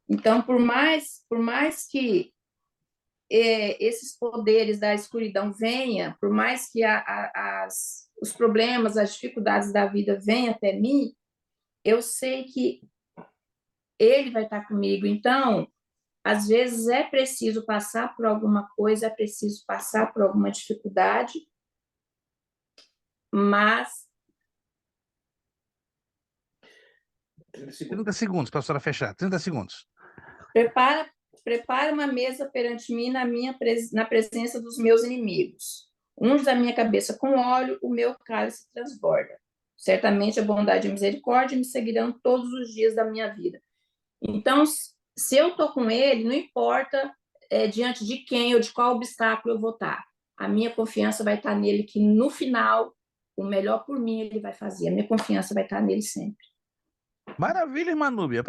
Então, por mais que esses poderes da escuridão venham, por mais que os problemas, as dificuldades da vida venham até mim, eu sei que ele vai estar comigo. Então, às vezes é preciso passar por alguma coisa, é preciso passar por alguma dificuldade, mas 30 segundos, pastora, fechar. 30 segundos. prepara uma mesa perante mim na presença dos meus inimigos. Unge a minha cabeça com óleo, o meu cálice transborda. Certamente a bondade e a misericórdia me seguirão todos os dias da minha vida. Então, se eu estou com ele, não importa diante de quem ou de qual obstáculo eu vou estar. A minha confiança vai estar nele, que no final, o melhor por mim ele vai fazer. A minha confiança vai estar nele sempre. Maravilha, irmã Núbia.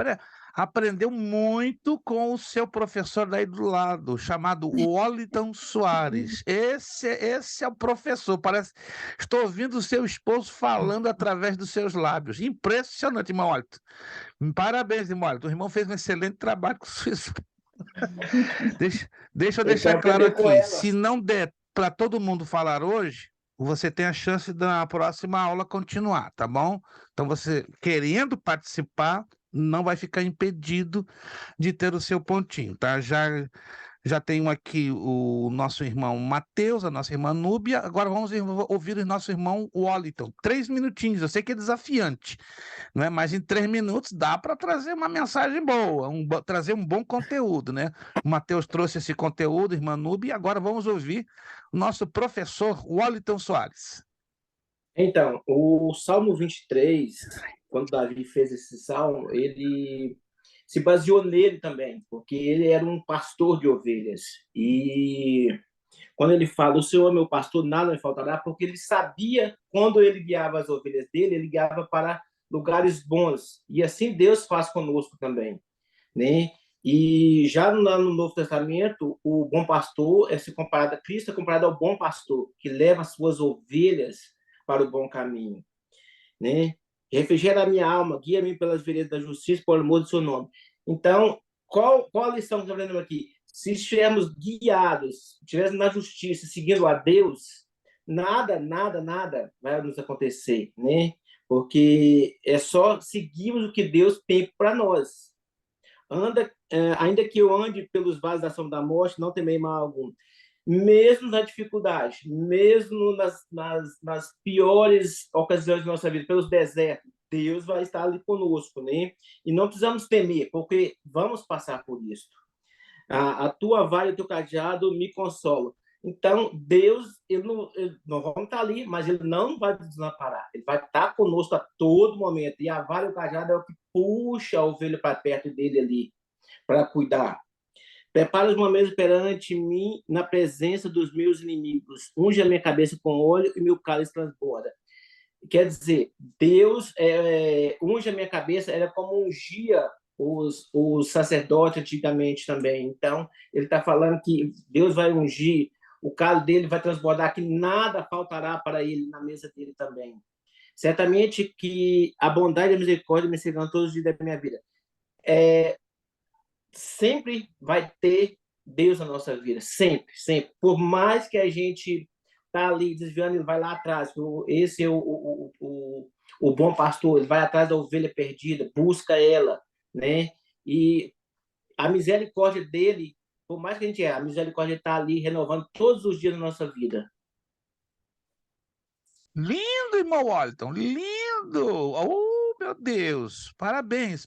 Aprendeu muito com o seu professor daí do lado, chamado Wellington Soares. Esse é o professor. Estou ouvindo o seu esposo falando através dos seus lábios. Impressionante, irmão Wellington. Parabéns, irmão Wellington. O irmão fez um excelente trabalho com sua esposa. Deixa eu deixar claro aqui. Se não der para todo mundo falar hoje, você tem a chance da próxima aula continuar, tá bom? Então, você querendo participar, não vai ficar impedido de ter o seu pontinho, tá? Já tenho aqui o nosso irmão Mateus, a nossa irmã Núbia. Agora vamos ouvir o nosso irmão Wellington. 3 minutinhos, eu sei que é desafiante, não é? Mas em 3 minutos dá para trazer uma mensagem boa, trazer um bom conteúdo, né? O Mateus trouxe esse conteúdo, irmã Núbia, e agora vamos ouvir o nosso professor Wellington Soares. Então, o Salmo 23, quando Davi fez esse salmo, ele se baseou nele também, porque ele era um pastor de ovelhas. E quando ele fala, o Senhor é meu pastor, nada me faltará, porque ele sabia, quando ele guiava as ovelhas dele, ele guiava para lugares bons. E assim Deus faz conosco também, né? E já no Novo Testamento, o bom pastor Cristo é comparado ao bom pastor, que leva as suas ovelhas para o bom caminho, né? Refrigera a minha alma, guia-me pelas veredas da justiça, por amor do seu nome. Então, qual a lição que nós aprendemos aqui? Se estivermos guiados, estivermos na justiça, seguindo a Deus, nada vai nos acontecer, né? Porque é só seguirmos o que Deus tem para nós. Ainda que eu ande pelos vales da sombra da morte, não temei mal algum. Mesmo na dificuldade, mesmo nas piores ocasiões da nossa vida, pelos desertos, Deus vai estar ali conosco, né? E não precisamos temer, porque vamos passar por isso. A tua vara e o teu cajado me consolam. Então, Deus, nós vamos estar ali, mas ele não vai nos desamparar. Ele vai estar conosco a todo momento. E a vara e o cajado é o que puxa a ovelha para perto dele ali, para cuidar. Prepara uma mesa perante mim na presença dos meus inimigos. Unge a minha cabeça com óleo e meu cálice transborda. Quer dizer, Deus unge a minha cabeça, era como ungia os sacerdotes antigamente também. Então, ele está falando que Deus vai ungir, o cálice dele vai transbordar, que nada faltará para ele na mesa dele também. Certamente que a bondade e a misericórdia me seguirão todos os dias da minha vida. Sempre vai ter Deus na nossa vida, sempre. Por mais que a gente tá ali desviando, ele vai lá atrás. Esse é o bom pastor, ele vai atrás da ovelha perdida, busca ela, né? E a misericórdia dele, por mais que a gente a misericórdia está ali renovando todos os dias da nossa vida. Lindo, irmão Wellington, lindo! Oh, meu Deus! Parabéns.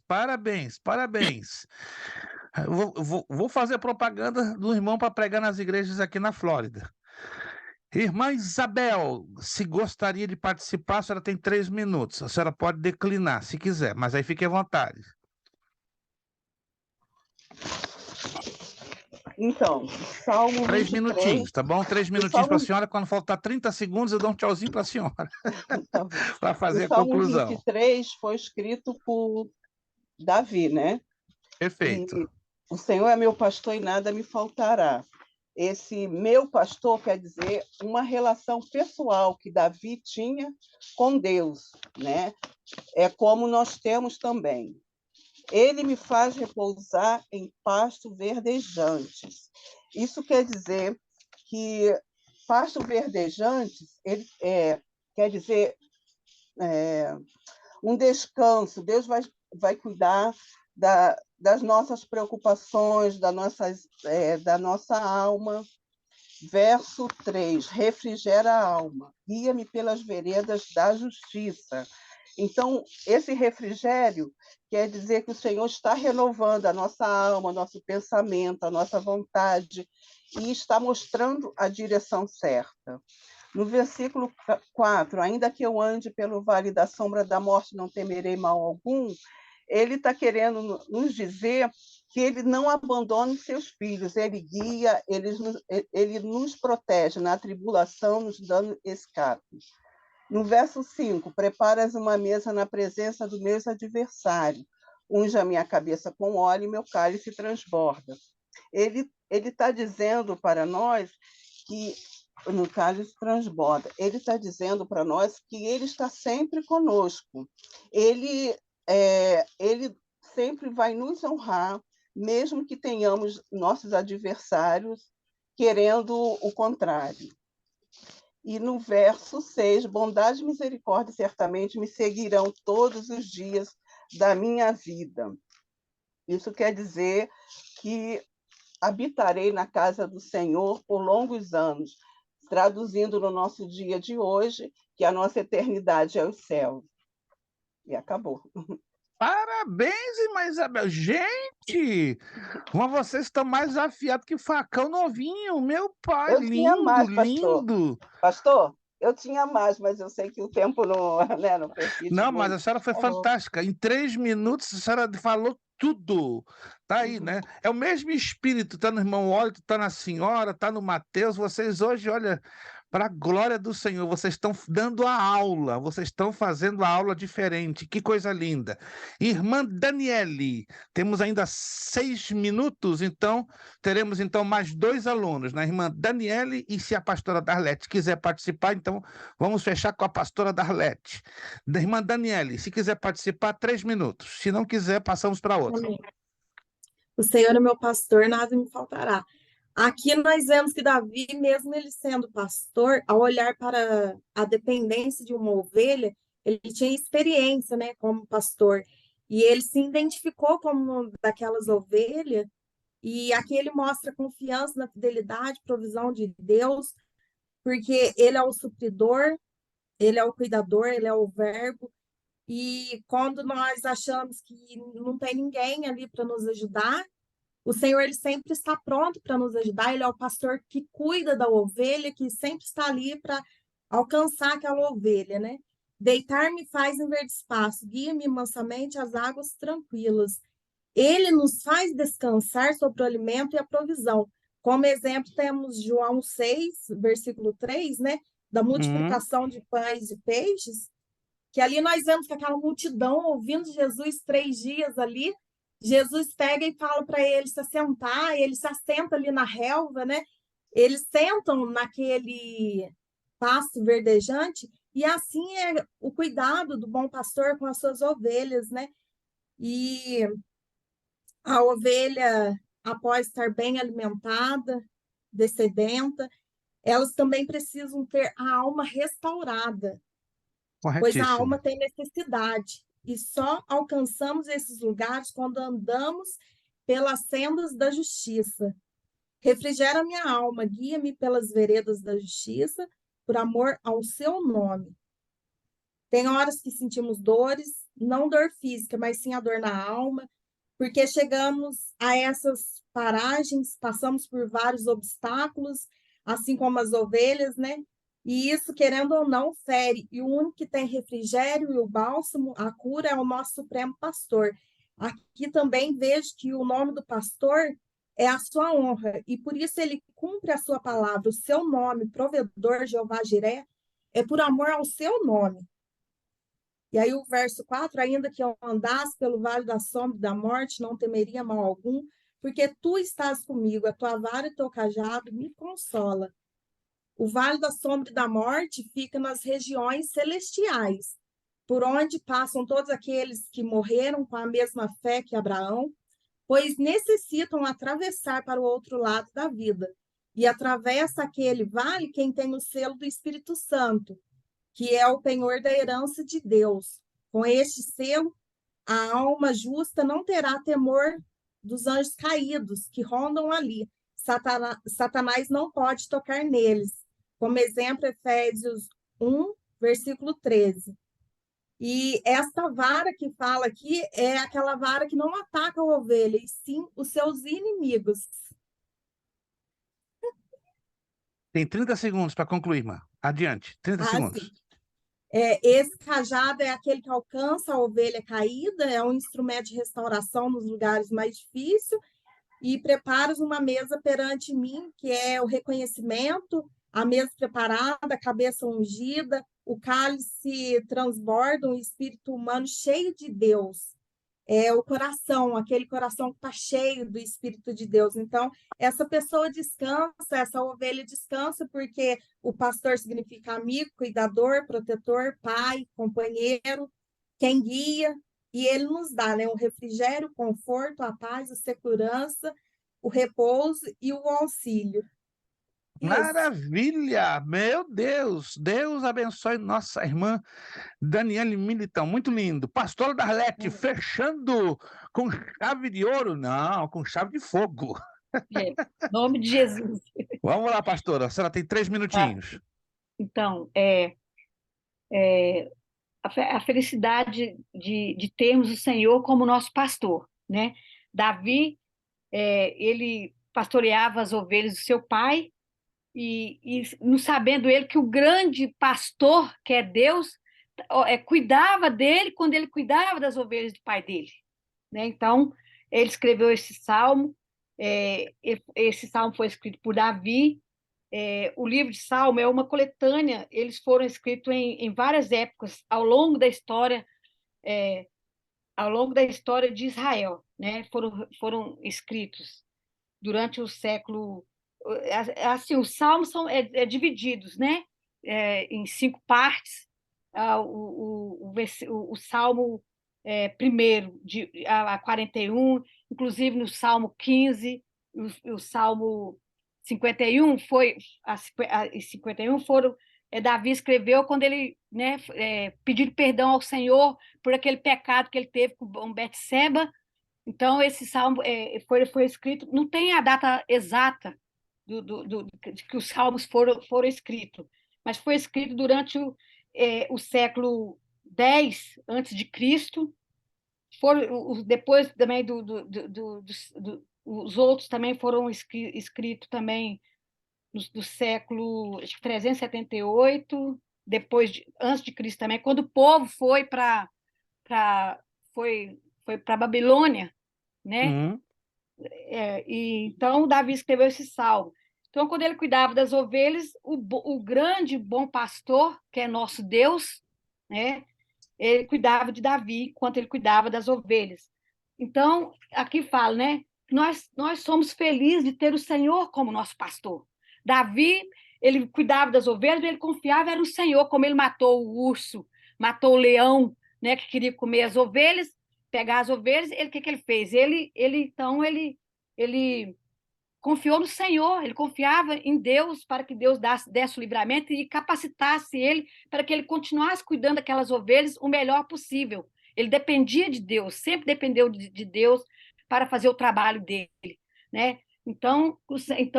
Vou fazer propaganda do irmão para pregar nas igrejas aqui na Flórida. Irmã Isabel, se gostaria de participar, a senhora tem 3 minutos. A senhora pode declinar, se quiser, mas aí fique à vontade. Então, Salmo 3 23... minutinhos, tá bom? 3 minutinhos para a senhora. Quando faltar 30 segundos, eu dou um tchauzinho para a senhora. Para fazer a conclusão. O Salmo 23 foi escrito por Davi, né? Perfeito. E o Senhor é meu pastor e nada me faltará. Esse meu pastor quer dizer uma relação pessoal que Davi tinha com Deus, né? É como nós temos também. Ele me faz repousar em pastos verdejantes. Isso quer dizer que pastos verdejantes quer dizer um descanso. Deus vai cuidar das nossas preocupações, da nossa alma. Verso 3, refrigera a alma, guia-me pelas veredas da justiça. Então, esse refrigério quer dizer que o Senhor está renovando a nossa alma, nosso pensamento, a nossa vontade, e está mostrando a direção certa. No versículo 4, ainda que eu ande pelo vale da sombra da morte, não temerei mal algum, ele está querendo nos dizer que ele não abandona os seus filhos, ele guia, ele nos protege na tribulação, nos dando escape. No verso 5, preparas uma mesa na presença dos meus adversários, unge a minha cabeça com óleo e meu cálice transborda. Ele está dizendo para nós que no cálice transborda. Ele está dizendo para nós que ele está sempre conosco. Ele sempre vai nos honrar, mesmo que tenhamos nossos adversários querendo o contrário. E no verso 6, bondade e misericórdia certamente me seguirão todos os dias da minha vida. Isso quer dizer que habitarei na casa do Senhor por longos anos, traduzindo no nosso dia de hoje, que a nossa eternidade é os céus. E acabou. Parabéns, irmã Isabel. Gente, mas vocês estão mais afiados que facão novinho. Meu pai, Eu tinha mais, lindo. Pastor, eu tinha mais, mas eu sei que o tempo não, né, não permite Não, muito. mas a senhora foi fantástica. Em 3 minutos, a senhora falou tudo. Tá aí, né? É o mesmo espírito, tá no irmão Óleo, tá na senhora, tá no Mateus. Vocês hoje, olha, para a glória do Senhor, vocês estão dando a aula, vocês estão fazendo a aula diferente. Que coisa linda. Irmã Daniele, temos ainda 6 minutos, então teremos então mais 2 alunos, né? Irmã Daniele, e se a pastora Darlete quiser participar, então vamos fechar com a pastora Darlete. Irmã Daniele, se quiser participar, 3 minutos. Se não quiser, passamos para outra. Amém. O Senhor é meu pastor, nada me faltará. Aqui nós vemos que Davi, mesmo ele sendo pastor, ao olhar para a dependência de uma ovelha, ele tinha experiência, né, como pastor. E ele se identificou como uma daquelas ovelhas, e aqui ele mostra confiança na fidelidade, provisão de Deus, porque ele é o supridor, ele é o cuidador, ele é o verbo. E quando nós achamos que não tem ninguém ali para nos ajudar, o Senhor ele sempre está pronto para nos ajudar. Ele é o pastor que cuida da ovelha, que sempre está ali para alcançar aquela ovelha, né? Deitar-me faz em verde espaço, guia-me mansamente às águas tranquilas. Ele nos faz descansar sobre o alimento e a provisão. Como exemplo, temos João 6, versículo 3, né? Da multiplicação de pães e peixes, que ali nós vemos que aquela multidão ouvindo Jesus 3 dias ali, Jesus pega e fala para eles se assentar, ele se assenta ali na relva, né? Eles sentam naquele pasto verdejante, e assim é o cuidado do bom pastor com as suas ovelhas, né? E a ovelha, após estar bem alimentada, dessedenta, elas também precisam ter a alma restaurada, pois a alma tem necessidade. E só alcançamos esses lugares quando andamos pelas sendas da justiça. Refrigera minha alma, guia-me pelas veredas da justiça, por amor ao seu nome. Tem horas que sentimos dores, não dor física, mas sim a dor na alma, porque chegamos a essas paragens, passamos por vários obstáculos, assim como as ovelhas, né? E isso, querendo ou não, fere. E o único que tem refrigério e o bálsamo, a cura, é o nosso Supremo Pastor. Aqui também vejo que o nome do pastor é a sua honra, e por isso ele cumpre a sua palavra. O seu nome, provedor, Jeová Jiré, é por amor ao seu nome. E aí o verso 4, ainda que eu andasse pelo vale da sombra e da morte, não temeria mal algum, porque tu estás comigo, a tua vara e teu cajado me consola. O vale da sombra e da morte fica nas regiões celestiais, por onde passam todos aqueles que morreram com a mesma fé que Abraão, pois necessitam atravessar para o outro lado da vida. E atravessa aquele vale quem tem o selo do Espírito Santo, que é o penhor da herança de Deus. Com este selo, a alma justa não terá temor dos anjos caídos que rondam ali. Satanás não pode tocar neles. Como exemplo, Efésios 1, versículo 13. E esta vara que fala aqui é aquela vara que não ataca a ovelha, e sim os seus inimigos. Tem 30 segundos para concluir, irmã. Adiante, 30 Sim. segundos. Esse cajado é aquele que alcança a ovelha caída, é um instrumento de restauração nos lugares mais difíceis, e preparas uma mesa perante mim, que é o reconhecimento, a mesa preparada, a cabeça ungida, o cálice transborda, um espírito humano cheio de Deus. É o coração, aquele coração que está cheio do Espírito de Deus. Então, essa pessoa descansa, essa ovelha descansa, porque o pastor significa amigo, cuidador, protetor, pai, companheiro, quem guia, e ele nos dá, né, o refrigério, o conforto, a paz, a segurança, o repouso e o auxílio. Isso. Maravilha! Meu Deus! Deus abençoe nossa irmã Daniele Militão. Muito lindo. Pastor Darlete, fechando com chave de ouro. Não, com chave de fogo. Em nome de Jesus. Vamos lá, pastora. A senhora tem 3 minutinhos. Então, a felicidade de termos o Senhor como nosso pastor, né? Davi, ele pastoreava as ovelhas do seu pai, e não sabendo ele que o grande pastor, que é Deus, cuidava dele quando ele cuidava das ovelhas do pai dele, né? Então, ele escreveu esse salmo. Esse salmo foi escrito por Davi. O livro de Salmo é uma coletânea, eles foram escritos em várias épocas ao longo da história de Israel, né? Foram escritos durante o século. Assim, os salmos são divididos, né? Em 5 partes. O salmo primeiro, a 41, inclusive no salmo 15, o salmo 51 foram. Davi escreveu quando ele, né, pediu perdão ao Senhor por aquele pecado que ele teve com Betseba. Então, esse salmo foi escrito, não tem a data exata de que os salmos foram escritos, mas foi escrito durante o século X antes de Cristo. Depois também os outros também foram escritos também do século 378, antes de Cristo também, quando o povo foi para Babilônia, né? E então Davi escreveu esse salmo. Então, quando ele cuidava das ovelhas, o grande bom pastor, que é nosso Deus, né? Ele cuidava de Davi enquanto ele cuidava das ovelhas. Então, aqui fala, né? Nós somos felizes de ter o Senhor como nosso pastor. Davi, ele cuidava das ovelhas, ele confiava era no Senhor, como ele matou o urso, matou o leão, né, que queria comer as ovelhas, pegar as ovelhas. O que ele fez? Ele confiou no Senhor, ele confiava em Deus para que Deus desse o livramento e capacitasse ele para que ele continuasse cuidando daquelas ovelhas o melhor possível. Ele dependia de Deus, sempre dependeu de Deus para fazer o trabalho dele, né? Então,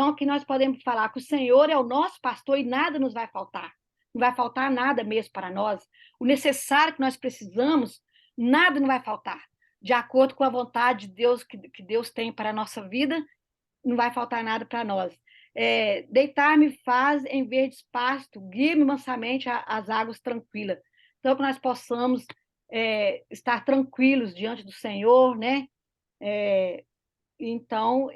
aqui nós podemos falar que o Senhor é o nosso pastor e nada nos vai faltar. Não vai faltar nada mesmo para nós. O necessário que nós precisamos, nada não vai faltar. De acordo com a vontade de Deus que Deus tem para a nossa vida, não vai faltar nada para nós. Deitar-me faz em verdes pastos, guia-me mansamente às águas tranquilas. Então, que nós possamos estar tranquilos diante do Senhor, né? Então,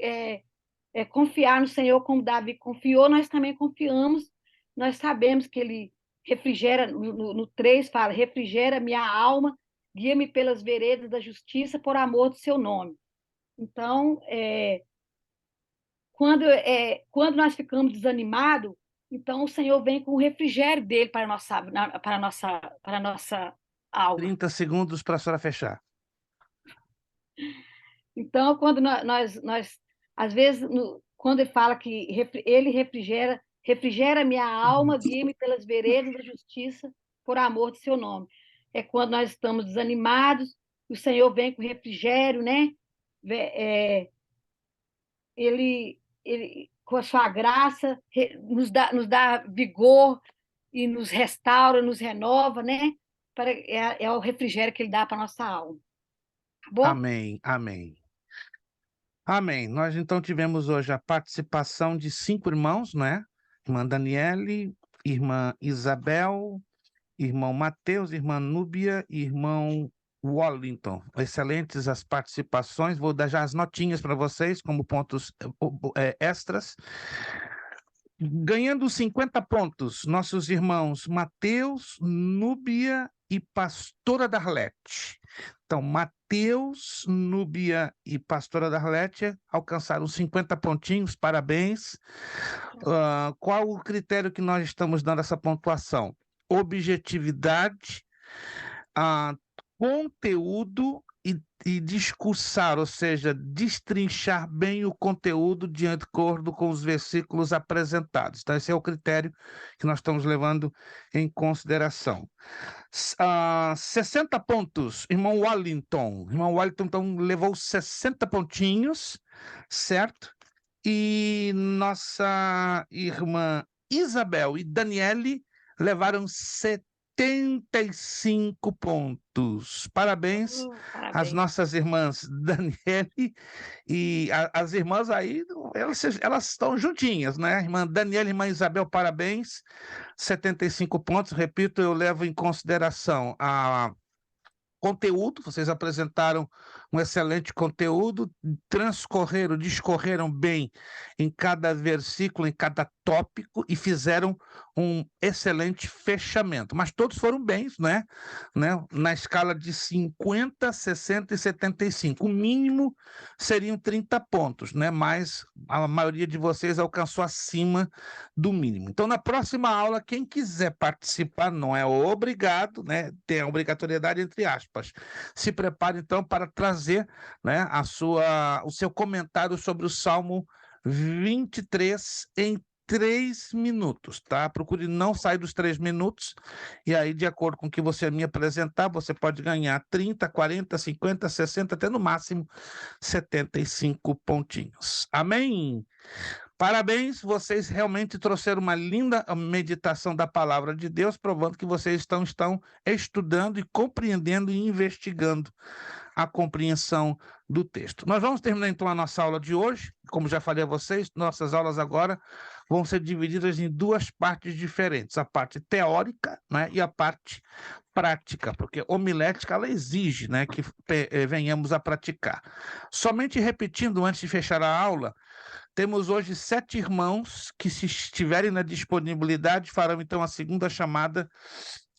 confiar no Senhor como Davi confiou, nós também confiamos. Nós sabemos que ele refrigera, no 3 fala, refrigera minha alma, guia-me pelas veredas da justiça por amor do seu nome. Então, quando nós ficamos desanimados, então o Senhor vem com o refrigério dele para a nossa alma. 30 segundos para a senhora fechar. Então, quando nós às vezes, quando ele fala que ele refrigera minha alma, guia-me pelas veredas da justiça por amor do seu nome. é quando nós estamos desanimados, o Senhor vem com refrigério, né? Ele, com a sua graça, nos dá vigor e nos restaura, nos renova, né? É o refrigério que ele dá para a nossa alma. Tá bom? Amém, amém. Amém. Nós então tivemos hoje a participação de 5 irmãos, né? Irmã Daniele, irmã Isabel, irmão Mateus, irmã Núbia e irmão Wallington. Excelentes as participações. Vou dar já as notinhas para vocês como pontos extras. Ganhando 50 pontos, nossos irmãos Mateus, Núbia e Pastora Darlete. Então, Mateus, Núbia e Pastora Darlete alcançaram 50 pontinhos, parabéns. Qual o critério que nós estamos dando essa pontuação? Objetividade, conteúdo e discursar, ou seja, destrinchar bem o conteúdo de acordo com os versículos apresentados. Então, esse é o critério que nós estamos levando em consideração. 60 pontos, irmão Wallington. Irmão Wallington, então, levou 60 pontinhos, certo? E nossa irmã Isabel e Daniele levaram 75 pontos. Parabéns às nossas irmãs Daniele e as irmãs aí, elas estão juntinhas, né? Irmã Daniele e irmã Isabel, parabéns. 75 pontos, repito, eu levo em consideração a conteúdo, vocês apresentaram um excelente conteúdo, discorreram bem em cada versículo, em cada tópico e fizeram um excelente fechamento. Mas todos foram bens, né? Na escala de 50, 60 e 75. O mínimo seriam 30 pontos, né? Mas a maioria de vocês alcançou acima do mínimo. Então, na próxima aula, quem quiser participar, não é obrigado, né? Tem a obrigatoriedade entre aspas. Se prepare, então, para trazer, né, o seu comentário sobre o Salmo 23 em 3 minutos, tá? Procure não sair dos 3 minutos, e aí, de acordo com o que você me apresentar, você pode ganhar 30, 40, 50, 60, até no máximo 75 pontinhos. Amém? Parabéns, vocês realmente trouxeram uma linda meditação da palavra de Deus, provando que vocês estão estudando e compreendendo e investigando a compreensão do texto. Nós vamos terminar então a nossa aula de hoje. Como já falei a vocês, nossas aulas agora vão ser divididas em 2 partes diferentes, a parte teórica, né, e a parte prática, porque homilética ela exige, né, que venhamos a praticar. Somente repetindo antes de fechar a aula, temos hoje 7 irmãos que, se estiverem na disponibilidade, farão então a segunda chamada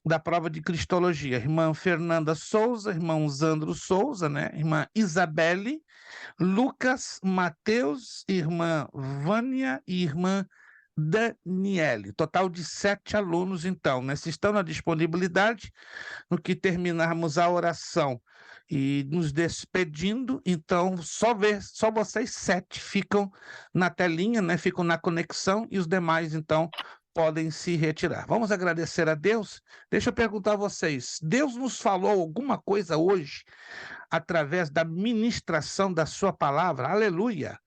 da prova de Cristologia. Irmã Fernanda Souza, irmão Zandro Souza, né? Irmã Isabelle, Lucas, Mateus, irmã Vânia e irmã Daniele. Total de 7 alunos, então, né? Se estão na disponibilidade, no que terminarmos a oração e nos despedindo, então só vocês 7 ficam na telinha, né? Ficam na conexão e os demais, então, podem se retirar. Vamos agradecer a Deus? Deixa eu perguntar a vocês, Deus nos falou alguma coisa hoje através da ministração da sua palavra? Aleluia!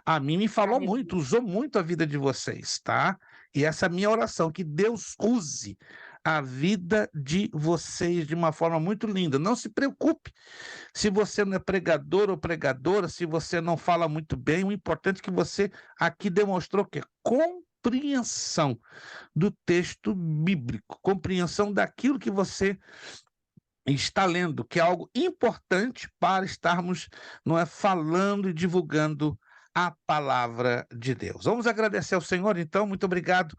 A mim me falou muito, usou muito a vida de vocês, tá? E essa é a minha oração, que Deus use a vida de vocês de uma forma muito linda. Não se preocupe se você não é pregador ou pregadora, se você não fala muito bem, o importante é que você aqui demonstrou que compreensão do texto bíblico, compreensão daquilo que você está lendo, que é algo importante para estarmos, não é, falando e divulgando a palavra de Deus. Vamos agradecer ao Senhor, então. Muito obrigado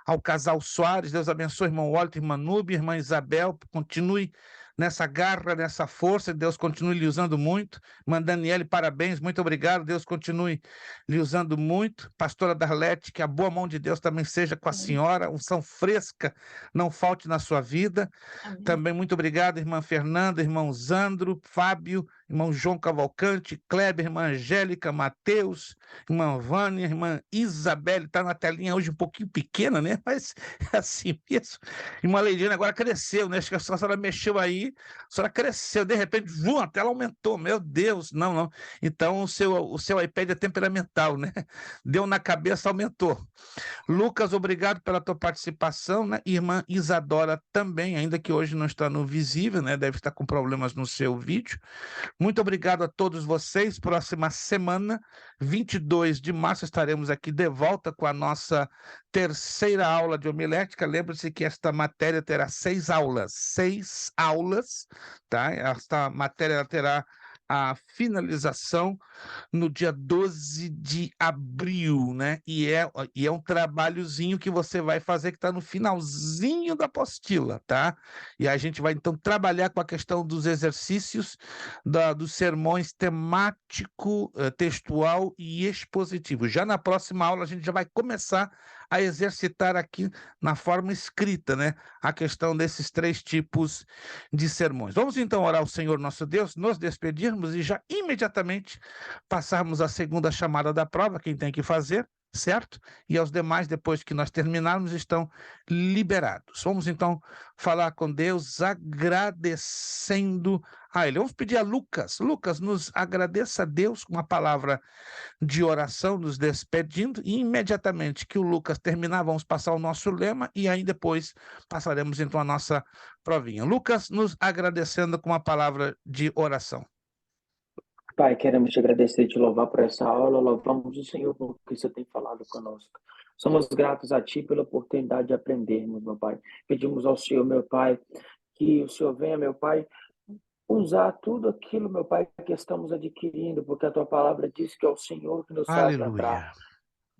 ao casal Soares. Deus abençoe, irmão Walter, irmã Núbia, irmã Isabel. Continue nessa garra, nessa força. Deus continue lhe usando muito. Irmã Daniele, parabéns. Muito obrigado. Deus continue lhe usando muito. Pastora Darlete, que a boa mão de Deus também seja com a senhora. Unção fresca não falte na sua vida. Amém. Também muito obrigado, irmã Fernanda, irmão Zandro, Fábio irmão João Cavalcante, Kleber, irmã Angélica, Mateus, irmã Vânia, irmã Isabelle, está na telinha hoje um pouquinho pequena, né? Mas é assim mesmo. Irmã Leidina agora cresceu, né? Acho que a senhora mexeu aí, a senhora cresceu, de repente, a tela aumentou, meu Deus, não. Então, o seu iPad é temperamental, né? Deu na cabeça, aumentou. Lucas, obrigado pela tua participação, né? Irmã Isadora também, ainda que hoje não está no visível, né? Deve estar com problemas no seu vídeo. Muito obrigado a todos vocês. Próxima semana, 22 de março, estaremos aqui de volta com a nossa terceira aula de homilética. Lembre-se que esta matéria terá 6 aulas. 6 aulas, tá? Esta matéria terá a finalização no dia 12 de abril, né? E é um trabalhozinho que você vai fazer que está no finalzinho da apostila, tá? E a gente vai, então, trabalhar com a questão dos exercícios dos sermões temático, textual e expositivo. Já na próxima aula, a gente já vai começar a exercitar aqui na forma escrita, né? A questão desses 3 tipos de sermões. Vamos, então, orar ao Senhor nosso Deus, nos despedirmos e já imediatamente passarmos a segunda chamada da prova, quem tem que fazer, certo? E aos demais, depois que nós terminarmos, estão liberados. Vamos, então, falar com Deus, agradecendo a Ele. Vamos pedir a Lucas. Lucas, nos agradeça a Deus com uma palavra de oração, nos despedindo, e imediatamente que o Lucas terminar, vamos passar o nosso lema, e aí depois passaremos, então, a nossa provinha. Lucas, nos agradecendo com uma palavra de oração. Pai, queremos te agradecer e te louvar por essa aula. Louvamos o Senhor por que você tem falado conosco. Somos gratos a Ti pela oportunidade de aprendermos, meu Pai. Pedimos ao Senhor, meu Pai, que o Senhor venha, meu Pai, usar tudo aquilo, meu Pai, que estamos adquirindo, porque a Tua palavra diz que é o Senhor que nos faz lembrar.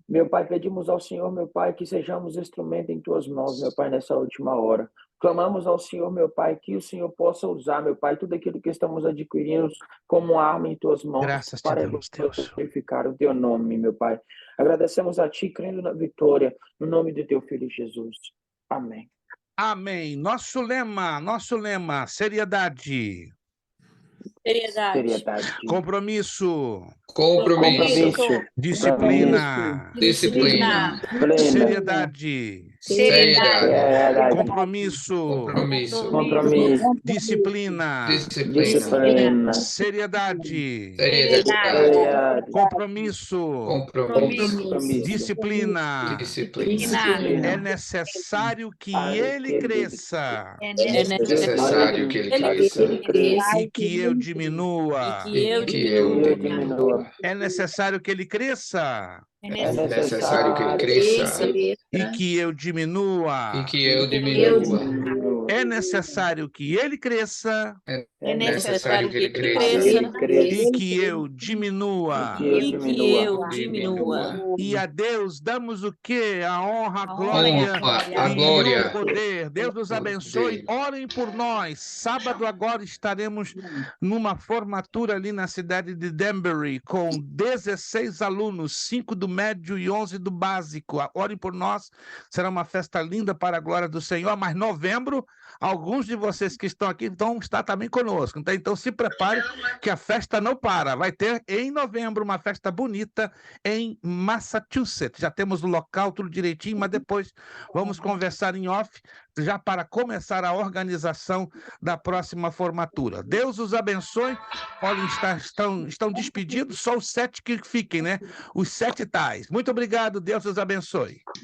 Meu Pai, pedimos ao Senhor, meu Pai, que sejamos instrumento em Tuas mãos, meu Pai, nessa última hora. Clamamos ao Senhor, meu Pai, que o Senhor possa usar, meu Pai, tudo aquilo que estamos adquirindo como arma em Tuas mãos. Graças para glorificar o Teu nome, meu Pai. Agradecemos a Ti, crendo na vitória, no nome do Teu Filho Jesus. Amém. Amém. Nosso lema, seriedade. Seriedade. Compromisso. Disciplina. Seriedade. Compromisso. Disciplina. Seriedade. Compromisso. Disciplina. É necessário que ele cresça. E que eu diminua. É necessário que ele cresça. É necessário que ele cresça. E que eu diminua. É necessário que ele cresça. É necessário que ele cresça. E que eu diminua. E a Deus damos o quê? A honra, a glória e o poder. Deus nos abençoe. Orem por nós. Sábado agora estaremos numa formatura ali na cidade de Danbury com 16 alunos, 5 do médio e 11 do básico. Orem por nós. Será uma festa linda para a glória do Senhor. Mas novembro, alguns de vocês que estão aqui vão estar também conosco. Então se prepare que a festa não para. Vai ter em novembro uma festa bonita em Massachusetts. Já temos o local, tudo direitinho, mas depois vamos conversar em off já para começar a organização da próxima formatura. Deus os abençoe. Olhem, estão despedidos, só os 7 que fiquem, né? Os 7 tais. Muito obrigado, Deus os abençoe.